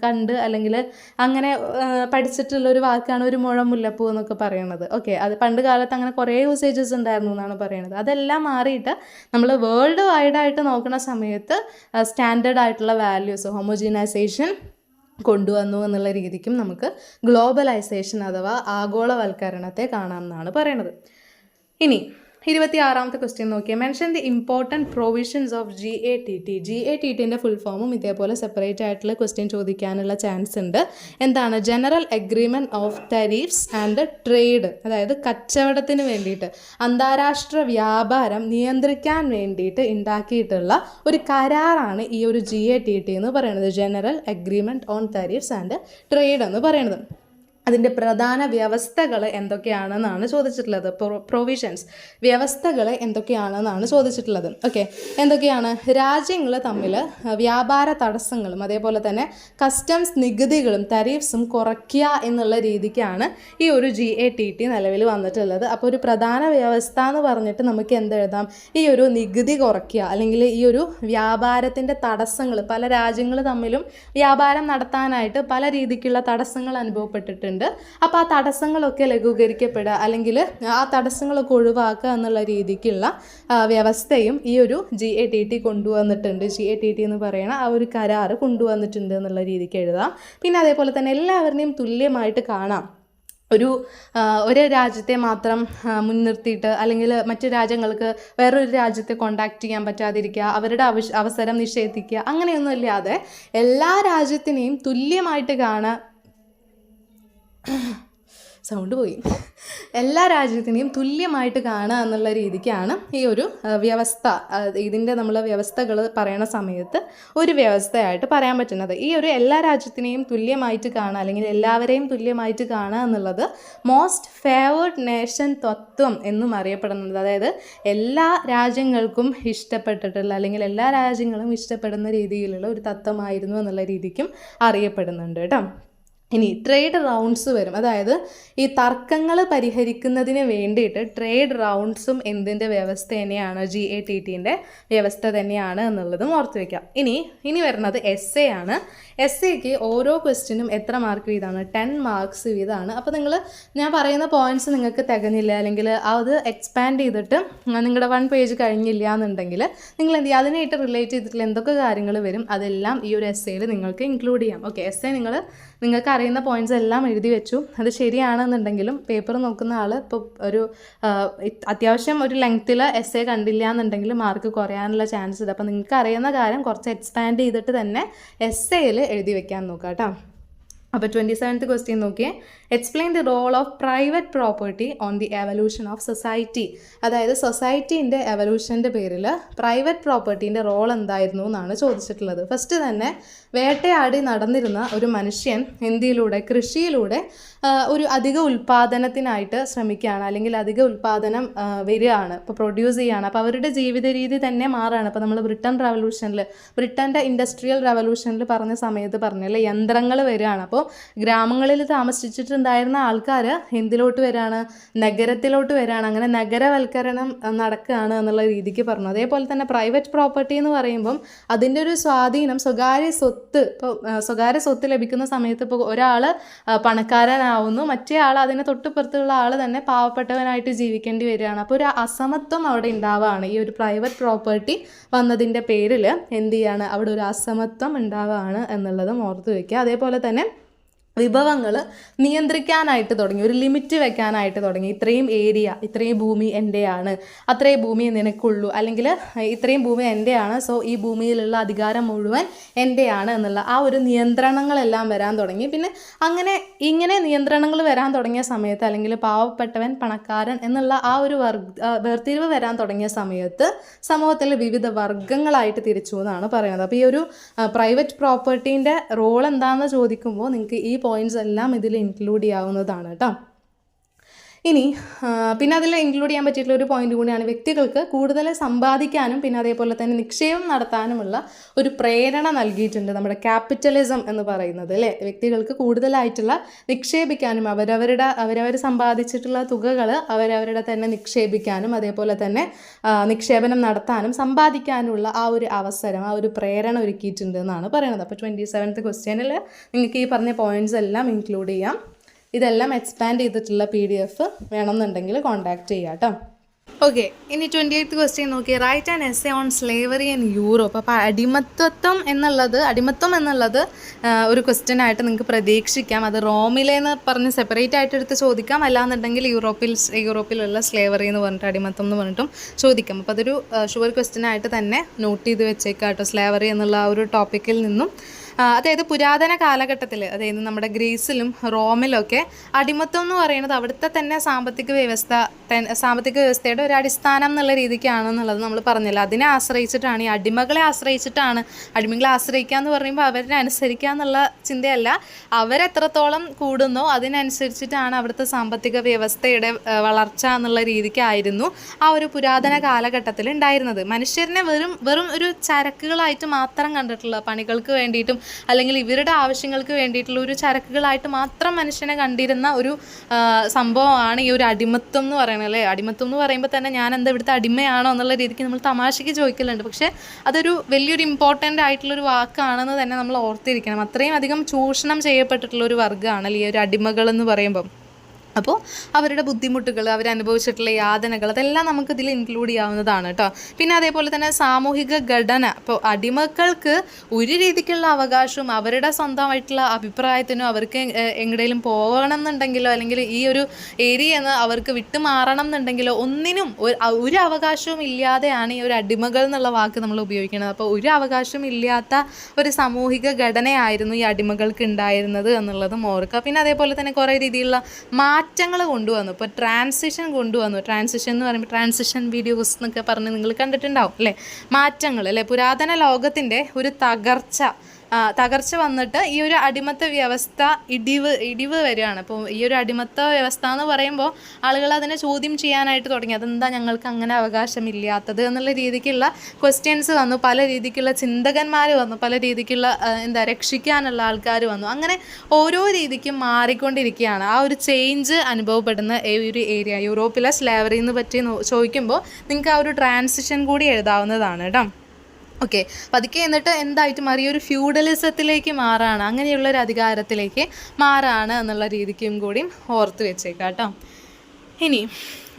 കണ്ട് അല്ലെങ്കിൽ അങ്ങനെ പഠിച്ചിട്ടുള്ളൊരു വാക്കാണ് ഒരു മുഴം മുല്ലപ്പൂ എന്നൊക്കെ പറയുന്നത്. ഓക്കെ, അത് പണ്ട് കാലത്ത് അങ്ങനെ കുറേ യൂസേജസ് ഉണ്ടായിരുന്നു എന്നാണ് പറയുന്നത്. അതെല്ലാം മാറിയിട്ട് നമ്മൾ വേൾഡ് വൈഡായിട്ട് നോക്കുന്ന സമയത്ത് സ്റ്റാൻഡേർഡ് ആയിട്ടുള്ള വാല്യൂസ്, ഹോമോജീനൈസേഷൻ കൊണ്ടുവന്നു എന്നുള്ള രീതിക്കും നമുക്ക് ഗ്ലോബലൈസേഷൻ അഥവാ ആഗോളവൽക്കരണത്തെ കാണാമെന്നാണ് പറയുന്നത്. ഇനി 26th ക്വസ്റ്റ്യൻ നോക്കിയാൽ, mention the important provisions of GATT. GATTൻ്റെ ഫുൾ ഫോമും ഇതേപോലെ സെപ്പറേറ്റ് ആയിട്ടുള്ള ക്വസ്റ്റ്യൻ ചോദിക്കാനുള്ള ചാൻസ് ഉണ്ട്. എന്താണ്, general agreement of tariffs and trade, അതായത് കച്ചവടത്തിന് വേണ്ടിയിട്ട്, അന്താരാഷ്ട്ര വ്യാപാരം നിയന്ത്രിക്കാൻ വേണ്ടിയിട്ട് ഉണ്ടാക്കിയിട്ടുള്ള ഒരു കരാറാണ് ഈ ഒരു GATT എന്ന് പറയുന്നത്, general agreement on tariffs and trade എന്ന് പറയുന്നത്. അതിൻ്റെ പ്രധാന വ്യവസ്ഥകൾ എന്തൊക്കെയാണെന്നാണ് ചോദിച്ചിട്ടുള്ളത്. പ്രൊവിഷൻസ്, വ്യവസ്ഥകൾ എന്തൊക്കെയാണെന്നാണ് ചോദിച്ചിട്ടുള്ളത്. ഓക്കെ, എന്തൊക്കെയാണ്, രാജ്യങ്ങൾ തമ്മിൽ വ്യാപാര തടസ്സങ്ങളും അതേപോലെ തന്നെ കസ്റ്റംസ് നികുതികളും താരിഫ്സും കുറയ്ക്കുക എന്നുള്ള രീതിക്കാണ് ഈ ഒരു GATT നിലവിൽ വന്നിട്ടുള്ളത്. അപ്പോൾ ഒരു പ്രധാന വ്യവസ്ഥ എന്ന് പറഞ്ഞിട്ട് നമുക്ക് എന്തെഴുതാം, ഈ ഒരു നികുതി കുറയ്ക്കുക, അല്ലെങ്കിൽ ഈ ഒരു വ്യാപാരത്തിൻ്റെ തടസ്സങ്ങൾ, പല രാജ്യങ്ങൾ തമ്മിലും വ്യാപാരം നടത്താനായിട്ട് പല രീതിക്കുള്ള തടസ്സങ്ങൾ അനുഭവപ്പെട്ടിട്ടുണ്ട്. അപ്പോൾ ആ തടസ്സങ്ങളൊക്കെ ലഘൂകരിക്കപ്പെടുക, അല്ലെങ്കിൽ ആ തടസ്സങ്ങളൊക്കെ ഒഴിവാക്കുക എന്നുള്ള രീതിക്കുള്ള വ്യവസ്ഥയും ഈ ഒരു GATT കൊണ്ടുവന്നിട്ടുണ്ട്. GATT എന്ന് പറയുന്ന ആ ഒരു കരാറ് കൊണ്ടുവന്നിട്ടുണ്ട് എന്നുള്ള രീതിക്ക് എഴുതാം. പിന്നെ അതേപോലെ തന്നെ എല്ലാവരുടെയും തുല്യമായിട്ട് കാണാം. ഒരു രാജ്യത്തെ മാത്രം മുൻനിർത്തിയിട്ട്, അല്ലെങ്കിൽ മറ്റു രാജ്യങ്ങൾക്ക് വേറൊരു രാജ്യത്തെ കോണ്ടാക്ട് ചെയ്യാൻ പറ്റാതിരിക്കുക, അവരുടെ അവസരം നിഷേധിക്കുക, അങ്ങനെയൊന്നും ഇല്ലാതെ എല്ലാ രാജ്യത്തിനെയും തുല്യമായിട്ട് കാണാൻ, സൗണ്ട് പോയി, എല്ലാ രാജ്യത്തിനെയും തുല്യമായിട്ട് കാണുക എന്നുള്ള രീതിക്കാണ് ഈ ഒരു വ്യവസ്ഥ, ഇതിൻ്റെ നമ്മൾ വ്യവസ്ഥകൾ പറയണ സമയത്ത് ഒരു വ്യവസ്ഥയായിട്ട് പറയാൻ പറ്റുന്നത്. ഈ ഒരു എല്ലാ രാജ്യത്തിനെയും തുല്യമായിട്ട് കാണുക അല്ലെങ്കിൽ എല്ലാവരെയും തുല്യമായിട്ട് കാണുക എന്നുള്ളത് മോസ്റ്റ് ഫേവേർഡ് നേഷൻ തത്വം എന്നും അറിയപ്പെടുന്നത്. അതായത് എല്ലാ രാജ്യങ്ങൾക്കും ഇഷ്ടപ്പെട്ടിട്ടുള്ള അല്ലെങ്കിൽ എല്ലാ രാജ്യങ്ങളും ഇഷ്ടപ്പെടുന്ന രീതിയിലുള്ള ഒരു തത്വമായിരുന്നു എന്നുള്ള രീതിക്കും അറിയപ്പെടുന്നുണ്ട് കേട്ടോ. ഇനി ട്രേഡ് റൗണ്ട്സ് വരും. അതായത് ഈ തർക്കങ്ങൾ പരിഹരിക്കുന്നതിന് വേണ്ടിയിട്ട് ട്രേഡ് റൗണ്ട്സും എന്തിൻ്റെ വ്യവസ്ഥ തന്നെയാണ്, GATTൻ്റെ വ്യവസ്ഥ തന്നെയാണ് എന്നുള്ളതും ഓർത്ത് വയ്ക്കാം. ഇനി വരുന്നത് എസ്സേ ആണ്. എസ്സേക്ക് ഓരോ ക്വസ്റ്റ്യനും എത്ര മാർക്ക് വീതമാണ്? 10 മാർക്സ് വീതമാണ്. അപ്പോൾ ഞാൻ പറയുന്ന പോയിന്റ്സ് നിങ്ങൾക്ക് തികഞ്ഞില്ല അല്ലെങ്കിൽ അത് എക്സ്പാൻഡ് ചെയ്തിട്ട് നിങ്ങളുടെ 1 പേജ് കഴിഞ്ഞില്ല എന്നുണ്ടെങ്കിൽ നിങ്ങൾ എന്ത് ചെയ്യുക, അതിനായിട്ട് റിലേറ്റ് ചെയ്തിട്ടുള്ള എന്തൊക്കെ കാര്യങ്ങൾ വരും അതെല്ലാം ഈ ഒരു എസ്സേയിൽ നിങ്ങൾക്ക് ഇൻക്ലൂഡ് ചെയ്യാം. ഓക്കെ, എസ്സേ നിങ്ങൾക്ക് അറിയുന്ന പോയിന്റ്സ് എല്ലാം എഴുതി വെച്ചു. അത് ശരിയാണെന്നുണ്ടെങ്കിലും പേപ്പർ നോക്കുന്ന ആൾ ഇപ്പോൾ അത്യാവശ്യം ഒരു ലെങ്ത്തിൽ എസ്സേ കണ്ടില്ല എന്നുണ്ടെങ്കിൽ മാർക്ക് കുറയാനുള്ള ചാൻസ് ഉണ്ട്. അപ്പോൾ നിങ്ങൾക്ക് അറിയുന്ന കാര്യം കുറച്ച് എക്സ്പാൻഡ് ചെയ്തിട്ട് തന്നെ എസ്സേയിൽ എഴുതി വെക്കാൻ നോക്കാം കേട്ടോ. അപ്പോൾ 27th ക്വസ്റ്റ്യൻ നോക്കിയേ. Explain the role of private property on the evolution of society. അതായത് സൊസൈറ്റീൻ്റെ എവല്യൂഷൻ്റെ പേരിൽ പ്രൈവറ്റ് പ്രോപ്പർട്ടീൻ്റെ റോൾ എന്തായിരുന്നു എന്നാണ് ചോദിച്ചിട്ടുള്ളത്. ഫസ്റ്റ് തന്നെ വേട്ടയാടി നടന്നിരുന്ന ഒരു മനുഷ്യൻ എന്തിലൂടെ, കൃഷിയിലൂടെ ഒരു അധിക ഉൽപ്പാദനത്തിനായിട്ട് ശ്രമിക്കുകയാണ് അല്ലെങ്കിൽ അധിക ഉൽപ്പാദനം വരികയാണ്, ഇപ്പോൾ പ്രൊഡ്യൂസ് ചെയ്യുകയാണ്. അപ്പോൾ അവരുടെ ജീവിത രീതി തന്നെ മാറുകയാണ്. അപ്പോൾ നമ്മൾ ബ്രിട്ടൻ്റെ ഇൻഡസ്ട്രിയൽ റവല്യൂഷനിൽ പറഞ്ഞ സമയത്ത് പറഞ്ഞല്ലേ യന്ത്രങ്ങൾ വരികയാണ്. അപ്പോൾ ഗ്രാമങ്ങളിൽ താമസിച്ചിട്ടുണ്ടായിരുന്ന ആൾക്കാർ എന്തിലോട്ട് വരികയാണ്, നഗരത്തിലോട്ട് വരികയാണ്. അങ്ങനെ നഗരവൽക്കരണം നടക്കുകയാണ് എന്നുള്ള രീതിക്ക് പറഞ്ഞു. അതേപോലെ തന്നെ പ്രൈവറ്റ് പ്രോപ്പർട്ടി എന്ന് പറയുമ്പം അതിൻ്റെ ഒരു സ്വാധീനം സ്വകാര്യ സ്വത്ത് ലഭിക്കുന്ന സമയത്ത് ഇപ്പോൾ ഒരാൾ പണക്കാരനാവുന്നു, മറ്റേ ആൾ അതിന് തൊട്ടുപുറത്തുള്ള ആൾ തന്നെ പാവപ്പെട്ടവനായിട്ട് ജീവിക്കേണ്ടി വരികയാണ്. അപ്പോൾ ഒരു അസമത്വം അവിടെ ഉണ്ടാവുകയാണ്. ഈ ഒരു പ്രൈവറ്റ് പ്രോപ്പർട്ടി വന്നതിൻ്റെ പേരിൽ എന്ത് ചെയ്യാണ്, അവിടെ ഒരു അസമത്വം ഉണ്ടാവുകയാണ് എന്നുള്ളതും ഓർത്ത് വയ്ക്കുക. അതേപോലെ തന്നെ വിഭവങ്ങൾ നിയന്ത്രിക്കാനായിട്ട് തുടങ്ങി, ഒരു ലിമിറ്റ് വെക്കാനായിട്ട് തുടങ്ങി. ഇത്രയും ഏരിയ, ഇത്രയും ഭൂമി എൻ്റെയാണ്, അത്രയും ഭൂമി നിനക്കുള്ളൂ, അല്ലെങ്കിൽ ഇത്രയും ഭൂമി എൻ്റെയാണ്, സോ ഈ ഭൂമിയിലുള്ള അധികാരം മുഴുവൻ എൻ്റെയാണ് എന്നുള്ള ആ ഒരു നിയന്ത്രണങ്ങളെല്ലാം വരാൻ തുടങ്ങി. പിന്നെ ഇങ്ങനെ നിയന്ത്രണങ്ങൾ വരാൻ തുടങ്ങിയ സമയത്ത് അല്ലെങ്കിൽ പാവപ്പെട്ടവൻ പണക്കാരൻ എന്നുള്ള ആ ഒരു വേർതിരിവ് വരാൻ തുടങ്ങിയ സമയത്ത് സമൂഹത്തിൽ വിവിധ വർഗ്ഗങ്ങളായിട്ട് തിരിച്ചു എന്നാണ് പറയുന്നത്. അപ്പോൾ ഈ ഒരു പ്രൈവറ്റ് പ്രോപ്പർട്ടീൻ്റെ റോൾ എന്താണെന്ന് ചോദിക്കുമ്പോൾ നിങ്ങൾക്ക് ഈ പോയിന്റ്സ് എല്ലാം ഇതിൽ ഇൻക്ലൂഡ് ചെയ്യാവുന്നതാണ് കേട്ടോ. പിന്നെ അതിൽ ഇൻക്ലൂഡ് ചെയ്യാൻ പറ്റിയിട്ടുള്ള ഒരു പോയിന്റ് കൂടിയാണ് വ്യക്തികൾക്ക് കൂടുതൽ സമ്പാദിക്കാനും പിന്നെ അതേപോലെ തന്നെ നിക്ഷേപം നടത്താനുമുള്ള ഒരു പ്രേരണ നൽകിയിട്ടുണ്ട് നമ്മുടെ ക്യാപിറ്റലിസം എന്ന് പറയുന്നത് അല്ലേ. വ്യക്തികൾക്ക് കൂടുതലായിട്ടുള്ള നിക്ഷേപിക്കാനും അവരവർ സമ്പാദിച്ചിട്ടുള്ള തുകകൾ അവരവരുടെ തന്നെ നിക്ഷേപിക്കാനും അതേപോലെ തന്നെ നിക്ഷേപനം നടത്താനും സമ്പാദിക്കാനുള്ള ആ ഒരു അവസരം, ആ ഒരു പ്രേരണ ഒരുക്കിയിട്ടുണ്ട് എന്നാണ് പറയുന്നത്. അപ്പോൾ 27th ക്വസ്റ്റ്യനിൽ നിങ്ങൾക്ക് ഈ പറഞ്ഞ പോയിന്റ്സ് എല്ലാം ഇൻക്ലൂഡ് ചെയ്യാം. ഇതെല്ലാം എക്സ്പാൻഡ് ചെയ്തിട്ടുള്ള PDF വേണമെന്നുണ്ടെങ്കിൽ കോൺടാക്ട് ചെയ്യാം കേട്ടോ. ഓക്കെ, ഇനി 28th ക്വസ്റ്റ്യൻ നോക്കി. Write an essay on slavery in Europe. അപ്പോൾ അടിമത്വം എന്നുള്ളത് ഒരു ക്വസ്റ്റ്യൻ ആയിട്ട് നിങ്ങൾക്ക് പ്രതീക്ഷിക്കാം. അത് റോമിലെന്ന് പറഞ്ഞ് സെപ്പറേറ്റ് ആയിട്ട് എടുത്ത് ചോദിക്കാം, അല്ലാന്നുണ്ടെങ്കിൽ യൂറോപ്പിലുള്ള സ്ലേവറി എന്ന് പറഞ്ഞിട്ട് അടിമത്വം എന്ന് പറഞ്ഞിട്ടും ചോദിക്കാം. അപ്പോൾ അതൊരു ഷുവർ ക്വസ്റ്റ്യൻ ആയിട്ട് തന്നെ നോട്ട് ചെയ്ത് വെച്ചേക്കാം കേട്ടോ. സ്ലേവറി എന്നുള്ള ആ ഒരു ടോപ്പിക്കിൽ നിന്നും അതായത് പുരാതന കാലഘട്ടത്തിൽ, അതായത് നമ്മുടെ ഗ്രീസിലും റോമിലൊക്കെ അടിമത്വം എന്ന് പറയുന്നത് അവിടുത്തെ തന്നെ സാമ്പത്തിക വ്യവസ്ഥയുടെ ഒരു അടിസ്ഥാനം എന്നുള്ള രീതിക്കാണെന്നുള്ളത് നമ്മൾ പറഞ്ഞില്ല. അതിനെ ആശ്രയിച്ചിട്ടാണ്, ഈ അടിമകളെ ആശ്രയിക്കുക എന്ന് പറയുമ്പോൾ അവരെ അനുസരിക്കുക എന്നുള്ള ചിന്തയല്ല, അവരെത്രത്തോളം കൂടുന്നോ അതിനനുസരിച്ചിട്ടാണ് അവിടുത്തെ സാമ്പത്തിക വ്യവസ്ഥയുടെ വളർച്ച എന്നുള്ള രീതിക്കായിരുന്നു ആ ഒരു പുരാതന കാലഘട്ടത്തിൽ ഉണ്ടായിരുന്നത്. മനുഷ്യരിനെ വെറും ഒരു ചരക്കുകളായിട്ട് മാത്രം കണ്ടിട്ടുള്ള, പണികൾക്ക് വേണ്ടിയിട്ടും അല്ലെങ്കിൽ ഇവരുടെ ആവശ്യങ്ങൾക്ക് വേണ്ടിയിട്ടുള്ള ഒരു ചരക്കുകളായിട്ട് മാത്രം മനുഷ്യനെ കണ്ടിരുന്ന ഒരു സംഭവമാണ് ഈ ഒരു അടിമത്വം എന്ന് പറയുന്നത് അല്ലേ. അടിമത്വം എന്ന് പറയുമ്പോൾ തന്നെ ഞാൻ എന്താ ഇവിടുത്തെ അടിമയാണോ എന്നുള്ള രീതിക്ക് നമ്മൾ തമാശയ്ക്ക് ചോദിക്കലുണ്ട്. പക്ഷേ അതൊരു വലിയൊരു ഇമ്പോർട്ടൻ്റ് ആയിട്ടുള്ളൊരു വാക്കാണെന്ന് തന്നെ നമ്മൾ ഓർത്തിരിക്കണം. അത്രയും അധികം ചൂഷണം ചെയ്യപ്പെട്ടിട്ടുള്ള ഒരു വർഗ്ഗമാണല്ലോ ഈ ഒരു അടിമകൾ എന്ന് പറയുമ്പം. അപ്പോൾ അവരുടെ ബുദ്ധിമുട്ടുകൾ, അവരനുഭവിച്ചിട്ടുള്ള യാതനകൾ അതെല്ലാം നമുക്കിതിൽ ഇൻക്ലൂഡ് ചെയ്യാവുന്നതാണ് കേട്ടോ. പിന്നെ അതേപോലെ തന്നെ സാമൂഹിക ഘടന. ഇപ്പോൾ അടിമക്കൾക്ക് ഒരു രീതിക്കുള്ള അവകാശവും അവരുടെ സ്വന്തമായിട്ടുള്ള അഭിപ്രായത്തിനോ അവർക്ക് എങ്ങടേലും പോകണം എന്നുണ്ടെങ്കിലോ അല്ലെങ്കിൽ ഈ ഒരു ഏരിയയിൽ അവർക്ക് വിട്ടുമാറണം എന്നുണ്ടെങ്കിലോ ഒന്നിനും ഒരു അവകാശവും ഇല്ലാതെയാണ് ഈ ഒരു അടിമകൾ എന്നുള്ള വാക്ക് നമ്മൾ ഉപയോഗിക്കുന്നത്. അപ്പോൾ ഒരു അവകാശവും ഇല്ലാത്ത ഒരു സാമൂഹിക ഘടനയായിരുന്നു ഈ അടിമകൾക്ക് ഉണ്ടായിരുന്നത് എന്നുള്ളതും ഓർക്കുക. പിന്നെ അതേപോലെ തന്നെ കുറേ രീതിയിലുള്ള മാറ്റങ്ങൾ കൊണ്ടുവന്നു. ഇപ്പോൾ ട്രാൻസിഷൻ കൊണ്ടുവന്നു. ട്രാൻസിഷൻ എന്ന് പറയുമ്പോൾ ട്രാൻസിഷൻ വീഡിയോസ് എന്നൊക്കെ പറഞ്ഞ് നിങ്ങൾ കണ്ടിട്ടുണ്ടാവും അല്ലേ. മാറ്റങ്ങൾ അല്ലേ, പുരാതന ലോകത്തിൻ്റെ ഒരു തകർച്ച വന്നിട്ട് ഈ ഒരു അടിമത്ത വ്യവസ്ഥ ഇടിവ് വരികയാണ്. അപ്പോൾ ഈ ഒരു അടിമത്ത വ്യവസ്ഥ എന്ന് പറയുമ്പോൾ ആളുകൾ അതിനെ ചോദ്യം ചെയ്യാനായിട്ട് തുടങ്ങി. അതെന്താ ഞങ്ങൾക്ക് അങ്ങനെ അവകാശമില്ലാത്തത് എന്നുള്ള രീതിക്കുള്ള ക്വസ്റ്റ്യൻസ് വന്നു. പല രീതിക്കുള്ള ചിന്തകന്മാർ വന്നു, പല രീതിക്കുള്ള രക്ഷിക്കാനുള്ള ആൾക്കാർ വന്നു. അങ്ങനെ ഓരോ രീതിക്കും മാറിക്കൊണ്ടിരിക്കുകയാണ്. ആ ഒരു ചേഞ്ച് അനുഭവപ്പെടുന്ന ഈ ഒരു ഏരിയ യൂറോപ്പിലെ സ്ലേവറി എന്ന് പറ്റി ചോദിക്കുമ്പോൾ നിങ്ങൾക്ക് ആ ഒരു ട്രാൻസിഷൻ കൂടി എഴുതാവുന്നതാണ് കേട്ടോ. ഓക്കെ, പതുക്കെ എന്നിട്ട് എന്തായിട്ട് മാറി, ഒരു ഫ്യൂഡലിസത്തിലേക്ക് മാറാണ്, അങ്ങനെയുള്ളൊരു അധികാരത്തിലേക്ക് മാറാണ് എന്നുള്ള രീതിക്കും കൂടിയും ഓർത്ത് വെച്ചേക്കാം കേട്ടോ. ഇനി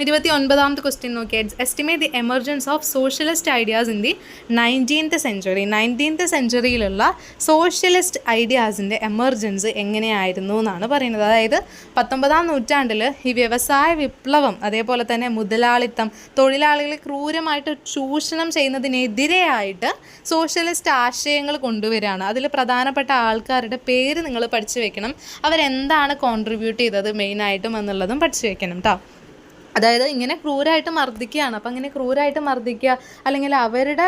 29ാമത്തെ ക്വസ്റ്റ്യൻ നോക്കിയാൽ estimate the emergence of socialist ideas in the 19th century. 19th സെഞ്ച്വറിയിലുള്ള സോഷ്യലിസ്റ്റ് ഐഡിയാസിൻ്റെ എമർജൻസ് എങ്ങനെയായിരുന്നു എന്നാണ് പറയുന്നത്. അതായത് 19ാം നൂറ്റാണ്ടിൽ ഈ വ്യവസായ വിപ്ലവം, അതേപോലെ തന്നെ മുതലാളിത്തം, തൊഴിലാളികളെ ക്രൂരമായിട്ട് ചൂഷണം ചെയ്യുന്നതിനെതിരെയായിട്ട് സോഷ്യലിസ്റ്റ് ആശയങ്ങൾ കൊണ്ടുവരികയാണ്. അതിൽ പ്രധാനപ്പെട്ട ആൾക്കാരുടെ പേര് നിങ്ങൾ പഠിച്ചു വെക്കണം, അവരെന്താണ് കോൺട്രിബ്യൂട്ട് ചെയ്തത് മെയിനായിട്ടും എന്നുള്ളതും പഠിച്ചു വെക്കണം കേട്ടോ. അതായത് ഇങ്ങനെ ക്രൂരമായിട്ട് മർദ്ദിക്കുകയാണ്. അപ്പം അങ്ങനെ ക്രൂരമായിട്ട് മർദ്ദിക്കുക, അല്ലെങ്കിൽ അവരുടെ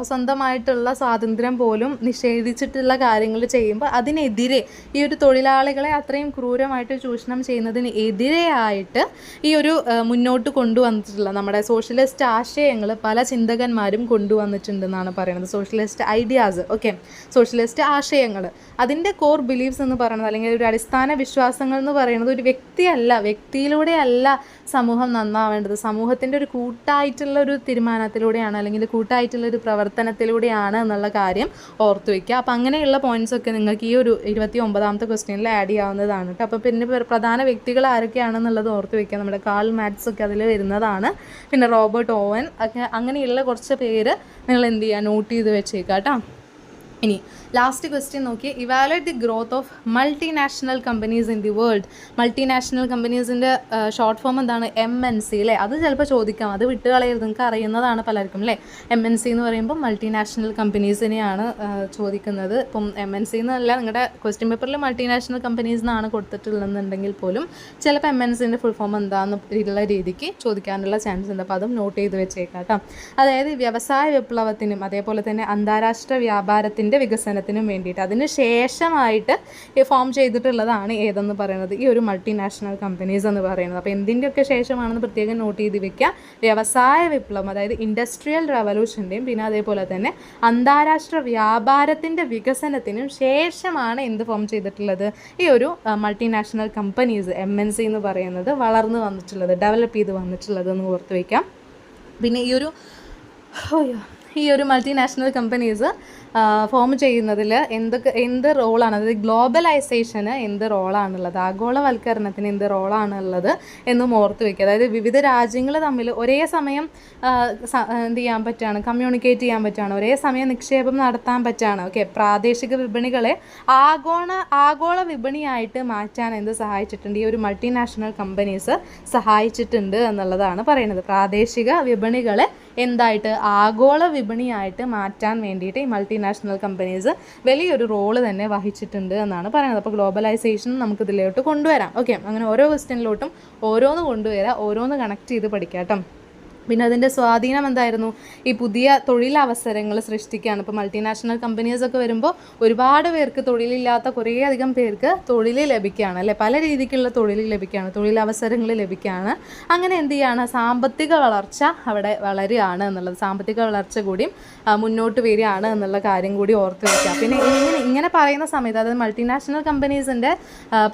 സ്വന്തമായിട്ടുള്ള സ്വാതന്ത്ര്യം പോലും നിഷേധിച്ചിട്ടുള്ള കാര്യങ്ങൾ ചെയ്യുമ്പോൾ അതിനെതിരെ ഈ ഒരു തൊഴിലാളികളെ അത്രയും ക്രൂരമായിട്ട് ചൂഷണം ചെയ്യുന്നതിന് എതിരെയായിട്ട് ഈ ഒരു മുന്നോട്ട് കൊണ്ടുവന്നിട്ടുള്ള നമ്മുടെ സോഷ്യലിസ്റ്റ് ആശയങ്ങൾ പല ചിന്തകന്മാരും കൊണ്ടുവന്നിട്ടുണ്ടെന്നാണ് പറയുന്നത്. സോഷ്യലിസ്റ്റ് ഐഡിയാസ്, ഓക്കെ, സോഷ്യലിസ്റ്റ് ആശയങ്ങൾ, അതിൻ്റെ കോർ ബിലീഫ്സ് എന്ന് പറയുന്നത്, അല്ലെങ്കിൽ ഒരു അടിസ്ഥാന വിശ്വാസങ്ങൾ എന്ന് പറയുന്നത് ഒരു വ്യക്തിയിലൂടെയല്ല സമൂഹം നന്നാവേണ്ടത്, സമൂഹത്തിൻ്റെ ഒരു കൂട്ടായിട്ടുള്ള ഒരു തീരുമാനത്തിലൂടെയാണ്, അല്ലെങ്കിൽ കൂട്ടായിട്ടുള്ള ഒരു പ്രവർത്തനത്തിലൂടെയാണ് എന്നുള്ള കാര്യം ഓർത്തു വയ്ക്കുക. അപ്പോൾ അങ്ങനെയുള്ള പോയിൻറ്റ്സൊക്കെ നിങ്ങൾക്ക് ഈ ഒരു 29ാമത്തെ ക്വസ്റ്റ്യനിൽ ആഡ് ചെയ്യാവുന്നതാണ് കേട്ടോ. അപ്പോൾ പിന്നെ പ്രധാന വ്യക്തികൾ ആരൊക്കെയാണെന്നുള്ളത് ഓർത്തു വയ്ക്കുക. നമ്മുടെ കാൾ മാർക്സ് ഒക്കെ അതിൽ വരുന്നതാണ്. പിന്നെ റോബർട്ട് ഓവൻ ഒക്കെ, അങ്ങനെയുള്ള കുറച്ച് പേര് നിങ്ങൾ എന്ത് ചെയ്യുക, നോട്ട് ചെയ്ത് വെച്ചേക്കാം കേട്ടോ. ഇനി ലാസ്റ്റ് ക്വസ്റ്റ്യൻ നോക്കി, evaluate the growth of multinational companies in the world. Multinational കമ്പനീസിൻ്റെ ഷോർട്ട് ഫോം എന്താണ്? MNC അല്ലേ. അത് ചിലപ്പോൾ ചോദിക്കാം, അത് വിട്ട് കളയരുത്, നിങ്ങൾക്ക് അറിയുന്നതാണ് പലർക്കും അല്ലേ. MNC എന്ന് പറയുമ്പോൾ മൾട്ടിനാഷണൽ കമ്പനീസിനെയാണ് ചോദിക്കുന്നത്. ഇപ്പം MNC എന്നല്ല, നിങ്ങളുടെ ക്വസ്റ്റ്യൻ പേപ്പറിൽ മൾട്ടിനാഷണൽ കമ്പനീസ് എന്നാണ് കൊടുത്തിട്ടുള്ളതെന്നുണ്ടെങ്കിൽ പോലും ചിലപ്പോൾ MNCൻ്റെ ഫുൾ ഫോം എന്താണെന്നുള്ള രീതിക്ക് ചോദിക്കാനുള്ള ചാൻസ് ഉണ്ട്. അപ്പോൾ അതും നോട്ട് ചെയ്ത് വെച്ചേക്കാം കേട്ടോ. അതായത് വ്യവസായ വിപ്ലവത്തിനും അതേപോലെ തന്നെ അന്താരാഷ്ട്ര വ്യാപാരത്തിൻ്റെ വികസനത്തിനും വേണ്ടിയിട്ട് അതിന് ശേഷമായിട്ട് ഫോം ചെയ്തിട്ടുള്ളതാണ് ഏതെന്ന് പറയുന്നത്, ഈ ഒരു മൾട്ടിനാഷണൽ കമ്പനീസ് എന്ന് പറയുന്നത്. അപ്പോൾ എന്തിൻ്റെയൊക്കെ ശേഷമാണെന്ന് പ്രത്യേകം നോട്ട് ചെയ്ത് വെക്കുക. വ്യവസായ വിപ്ലവം, അതായത് ഇൻഡസ്ട്രിയൽ റവല്യൂഷൻ്റെയും പിന്നെ അതേപോലെ തന്നെ അന്താരാഷ്ട്ര വ്യാപാരത്തിൻ്റെ വികസനത്തിനും ശേഷമാണ് എന്ത് ഫോം ചെയ്തിട്ടുള്ളത്, ഈ ഒരു മൾട്ടിനാഷണൽ കമ്പനീസ് MNC എന്ന് പറയുന്നത് വളർന്നു വന്നിട്ടുള്ളത്, ഡെവലപ്പ് ചെയ്ത് വന്നിട്ടുള്ളത് എന്ന് ഓർത്ത് വയ്ക്കാം. പിന്നെ ഈ ഒരു മൾട്ടിനാഷണൽ കമ്പനീസ് ഫോം ചെയ്യുന്നതിൽ എന്ത് റോളാണ്, അതായത് ഗ്ലോബലൈസേഷന് എന്ത് റോളാണുള്ളത്, ആഗോളവൽക്കരണത്തിന് എന്ത് റോളാണുള്ളത് എന്നും ഓർത്ത് വയ്ക്കുക. അതായത് വിവിധ രാജ്യങ്ങൾ തമ്മിൽ ഒരേ സമയം എന്ത് ചെയ്യാൻ പറ്റുകയാണ്, കമ്മ്യൂണിക്കേറ്റ് ചെയ്യാൻ പറ്റുകയാണ്, ഒരേ സമയം നിക്ഷേപം നടത്താൻ പറ്റുകയാണ്. ഓക്കെ, പ്രാദേശിക വിപണികളെ ആഗോള വിപണിയായിട്ട് മാറ്റാൻ എന്ത് സഹായിച്ചിട്ടുണ്ട്, ഈ ഒരു മൾട്ടിനാഷണൽ കമ്പനീസ് സഹായിച്ചിട്ടുണ്ട് എന്നുള്ളതാണ് പറയുന്നത്. പ്രാദേശിക വിപണികളെ എന്തായിട്ട് ആഗോള വിപണിയായിട്ട് മാറ്റാൻ വേണ്ടിയിട്ട് ഈ മൾട്ടിനാഷണൽ കമ്പനീസ് വലിയൊരു റോള് തന്നെ വഹിച്ചിട്ടുണ്ട് എന്നാണ് പറയുന്നത്. അപ്പോൾ ഗ്ലോബലൈസേഷൻ നമുക്ക് ഇതിലോട്ട് കൊണ്ടുവരാം. ഓക്കെ, അങ്ങനെ ഓരോ ക്വസ്റ്റ്യനിലോട്ടും ഓരോന്ന് കൊണ്ടുവരാം, ഓരോന്ന് കണക്ട് ചെയ്ത് പഠിക്കാം കേട്ടോ. പിന്നെ അതിൻ്റെ സ്വാധീനം എന്തായിരുന്നു, ഈ പുതിയ തൊഴിലവസരങ്ങൾ സൃഷ്ടിക്കുകയാണ്. ഇപ്പോൾ മൾട്ടിനാഷണൽ കമ്പനീസൊക്കെ വരുമ്പോൾ ഒരുപാട് പേർക്ക് തൊഴിലില്ലാത്ത കുറേയധികം പേർക്ക് തൊഴിൽ ലഭിക്കുകയാണ് അല്ലേ, പല രീതിക്കുള്ള തൊഴിൽ ലഭിക്കുകയാണ്, തൊഴിലവസരങ്ങൾ ലഭിക്കുകയാണ്. അങ്ങനെ എന്ത് ചെയ്യുകയാണ്, സാമ്പത്തിക വളർച്ച അവിടെ വളരുകയാണ് എന്നുള്ളത്, സാമ്പത്തിക വളർച്ച കൂടി മുന്നോട്ട് വരികയാണ് എന്നുള്ള കാര്യം കൂടി ഓർത്ത് വയ്ക്കുക. പിന്നെ ഇങ്ങനെ പറയുന്ന സമയത്ത്, അതായത് മൾട്ടിനാഷണൽ കമ്പനീസിൻ്റെ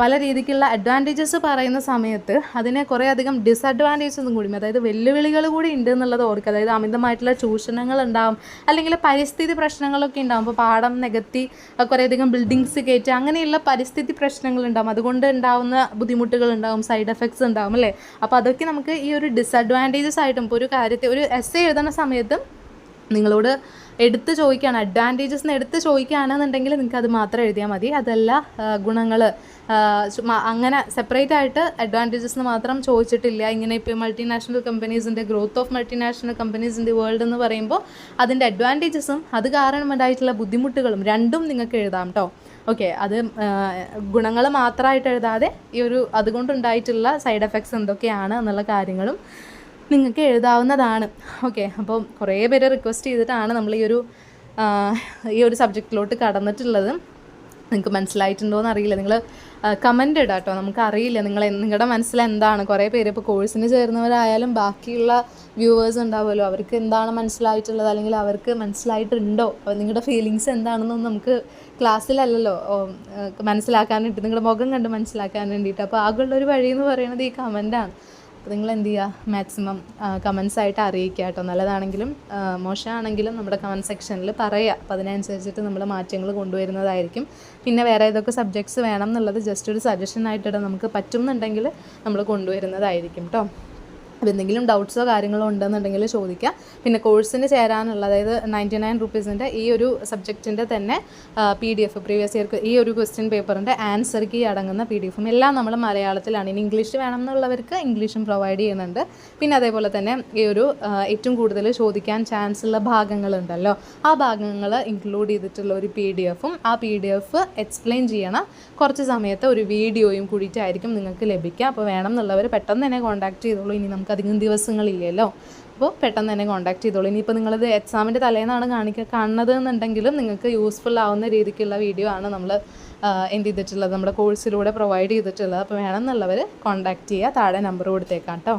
പല രീതിക്കുള്ള അഡ്വാൻറ്റേജസ് പറയുന്ന സമയത്ത് അതിനെ കുറേയധികം ഡിസഡ്വാൻറ്റേജസും കൂടി, അതായത് വെല്ലുവിളികൾ കൂടി ഉണ്ട് എന്നുള്ളത് ഓർക്കുക. അതായത് അമിതമായിട്ടുള്ള ചൂഷണങ്ങൾ ഉണ്ടാവും, അല്ലെങ്കിൽ പരിസ്ഥിതി പ്രശ്നങ്ങളൊക്കെ ഉണ്ടാകും. ഇപ്പോൾ പാടം നികത്തി കുറേയധികം ബിൽഡിങ്സ് കയറ്റി അങ്ങനെയുള്ള പരിസ്ഥിതി പ്രശ്നങ്ങൾ ഉണ്ടാകും, അതുകൊണ്ട് ഉണ്ടാകുന്ന ബുദ്ധിമുട്ടുകൾ ഉണ്ടാകും, സൈഡ് എഫക്ട്സ് ഉണ്ടാകും അല്ലേ. അപ്പോൾ അതൊക്കെ നമുക്ക് ഈ ഒരു ഡിസഡ്വാൻറ്റേജസ് ആയിട്ടും, ഇപ്പോൾ ഒരു കാര്യത്തെ ഒരു എസ്സേ എഴുതുന്ന സമയത്ത് നിങ്ങളോട് എടുത്ത് ചോദിക്കുകയാണ്, അഡ്വാൻറ്റേജസ് എടുത്ത് ചോദിക്കുകയാണെന്നുണ്ടെങ്കിൽ നിങ്ങൾക്ക് അത് മാത്രം എഴുതിയാൽ മതി. അതല്ല ഗുണങ്ങൾ അങ്ങനെ സെപ്പറേറ്റ് ആയിട്ട് അഡ്വാൻറ്റേജസ് മാത്രം ചോദിച്ചിട്ടില്ല. ഇങ്ങനെ ഇപ്പോൾ മൾട്ടിനാഷണൽ കമ്പനീസിൻ്റെ growth of multinational companies in the world എന്ന് പറയുമ്പോൾ അതിൻ്റെ അഡ്വാൻറ്റേജസും അത് കാരണം ഉണ്ടായിട്ടുള്ള ബുദ്ധിമുട്ടുകളും രണ്ടും നിങ്ങൾക്ക് എഴുതാം കേട്ടോ. ഓക്കെ, അത് ഗുണങ്ങൾ മാത്രമായിട്ട് എഴുതാതെ ഈ ഒരു അതുകൊണ്ടുണ്ടായിട്ടുള്ള സൈഡ് എഫക്ട്സ് എന്തൊക്കെയാണ് എന്നുള്ള കാര്യങ്ങളും നിങ്ങൾക്ക് എഴുതാവുന്നതാണ്. ഓക്കെ, അപ്പോൾ കുറേ പേര് റിക്വസ്റ്റ് ചെയ്തിട്ടാണ് നമ്മൾ ഈ ഒരു സബ്ജക്റ്റിലോട്ട് കടന്നിട്ടുള്ളത്. നിങ്ങൾക്ക് മനസ്സിലായിട്ടുണ്ടോ എന്ന് അറിയില്ല. നിങ്ങൾ കമൻ്റ് ഇടാം കേട്ടോ, നമുക്കറിയില്ല നിങ്ങളുടെ മനസ്സിൽ എന്താണ്. കുറേ പേര് ഇപ്പോൾ കോഴ്സിന് ചേർന്നവരായാലും ബാക്കിയുള്ള വ്യൂവേഴ്സ് ഉണ്ടാവുമല്ലോ, അവർക്ക് എന്താണ് മനസ്സിലായിട്ടുള്ളത്, അല്ലെങ്കിൽ അവർക്ക് മനസ്സിലായിട്ടുണ്ടോ, നിങ്ങളുടെ ഫീലിങ്സ് എന്താണെന്നൊന്നും നമുക്ക് ക്ലാസ്സിലല്ലല്ലോ മനസ്സിലാക്കാനായിട്ട്, നിങ്ങളുടെ മുഖം കണ്ട് മനസ്സിലാക്കാൻ വേണ്ടിയിട്ട്. അപ്പോൾ ആകെയുള്ളൊരു വഴി എന്ന് പറയുന്നത് ഈ കമൻ്റാണ്. അപ്പോൾ നിങ്ങൾ എന്ത് ചെയ്യുക, മാക്സിമം കമൻസ് ആയിട്ട് അറിയിക്കുക കേട്ടോ. നല്ലതാണെങ്കിലും മോശമാണെങ്കിലും നമ്മുടെ കമൻറ്റ് സെക്ഷനിൽ പറയുക. അപ്പോൾ അതിനനുസരിച്ചിട്ട് നമ്മൾ മാറ്റങ്ങൾ കൊണ്ടുവരുന്നതായിരിക്കും. പിന്നെ വേറെ ഏതൊക്കെ സബ്ജക്ട്സ് വേണം എന്നുള്ളത് ജസ്റ്റ് ഒരു സജഷൻ ആയിട്ടിട്ട് നമുക്ക് പറ്റുന്നുണ്ടെങ്കിൽ നമ്മൾ കൊണ്ടുവരുന്നതായിരിക്കും കേട്ടോ. അപ്പോൾ എന്തെങ്കിലും ഡൗട്ട്സോ കാര്യങ്ങളോ ഉണ്ടെന്നുണ്ടെങ്കിൽ ചോദിക്കുക. പിന്നെ കോഴ്സിന് ചേരാനുള്ള, അതായത് 99 റുപ്പീസിൻ്റെ ഈ ഒരു സബ്ജക്റ്റിൻ്റെ തന്നെ PDF, പ്രീവിയസ് ഇയർക്ക് ഈ ഒരു ക്വസ്റ്റ്യൻ പേപ്പറിൻ്റെ ആൻസർ കീ അടങ്ങുന്ന PDF എല്ലാം നമ്മൾ മലയാളത്തിലാണ്. ഇനി ഇംഗ്ലീഷ് വേണം എന്നുള്ളവർക്ക് ഇംഗ്ലീഷും പ്രൊവൈഡ് ചെയ്യുന്നുണ്ട്. പിന്നെ അതേപോലെ തന്നെ ഈ ഒരു ഏറ്റവും കൂടുതൽ ചോദിക്കാൻ ചാൻസ് ഉള്ള ഭാഗങ്ങളുണ്ടല്ലോ, ആ ഭാഗങ്ങൾ ഇൻക്ലൂഡ് ചെയ്തിട്ടുള്ള ഒരു PDF-ഉം ആ PDF എക്സ്പ്ലെയിൻ ചെയ്യണ കുറച്ച് സമയത്ത് ഒരു വീഡിയോയും കൂടിയിട്ടായിരിക്കും നിങ്ങൾക്ക് ലഭിക്കുക. അപ്പോൾ വേണം എന്നുള്ളവർ പെട്ടെന്ന് തന്നെ കോൺടാക്ട് ചെയ്തോളൂ. ഇനി നമുക്ക് അധികം ദിവസങ്ങളില്ലല്ലോ, അപ്പോൾ പെട്ടെന്ന് തന്നെ കോൺടാക്ട് ചെയ്തോളൂ. ഇനിയിപ്പോൾ നിങ്ങളിത് എക്സാമിൻ്റെ തലേന്നാണ് കാണുന്നത് എന്നുണ്ടെങ്കിലും നിങ്ങൾക്ക് യൂസ്ഫുൾ ആവുന്ന രീതിക്കുള്ള വീഡിയോ ആണ് നമ്മൾ എന്ത് ചെയ്തിട്ടുള്ളത്, നമ്മുടെ കോഴ്സിലൂടെ പ്രൊവൈഡ് ചെയ്തിട്ടുള്ളത്. അപ്പോൾ വേണമെന്നുള്ളവർ കോൺടാക്ട് ചെയ്യുക. താഴെ നമ്പർ കൊടുത്തേക്കാം കേട്ടോ.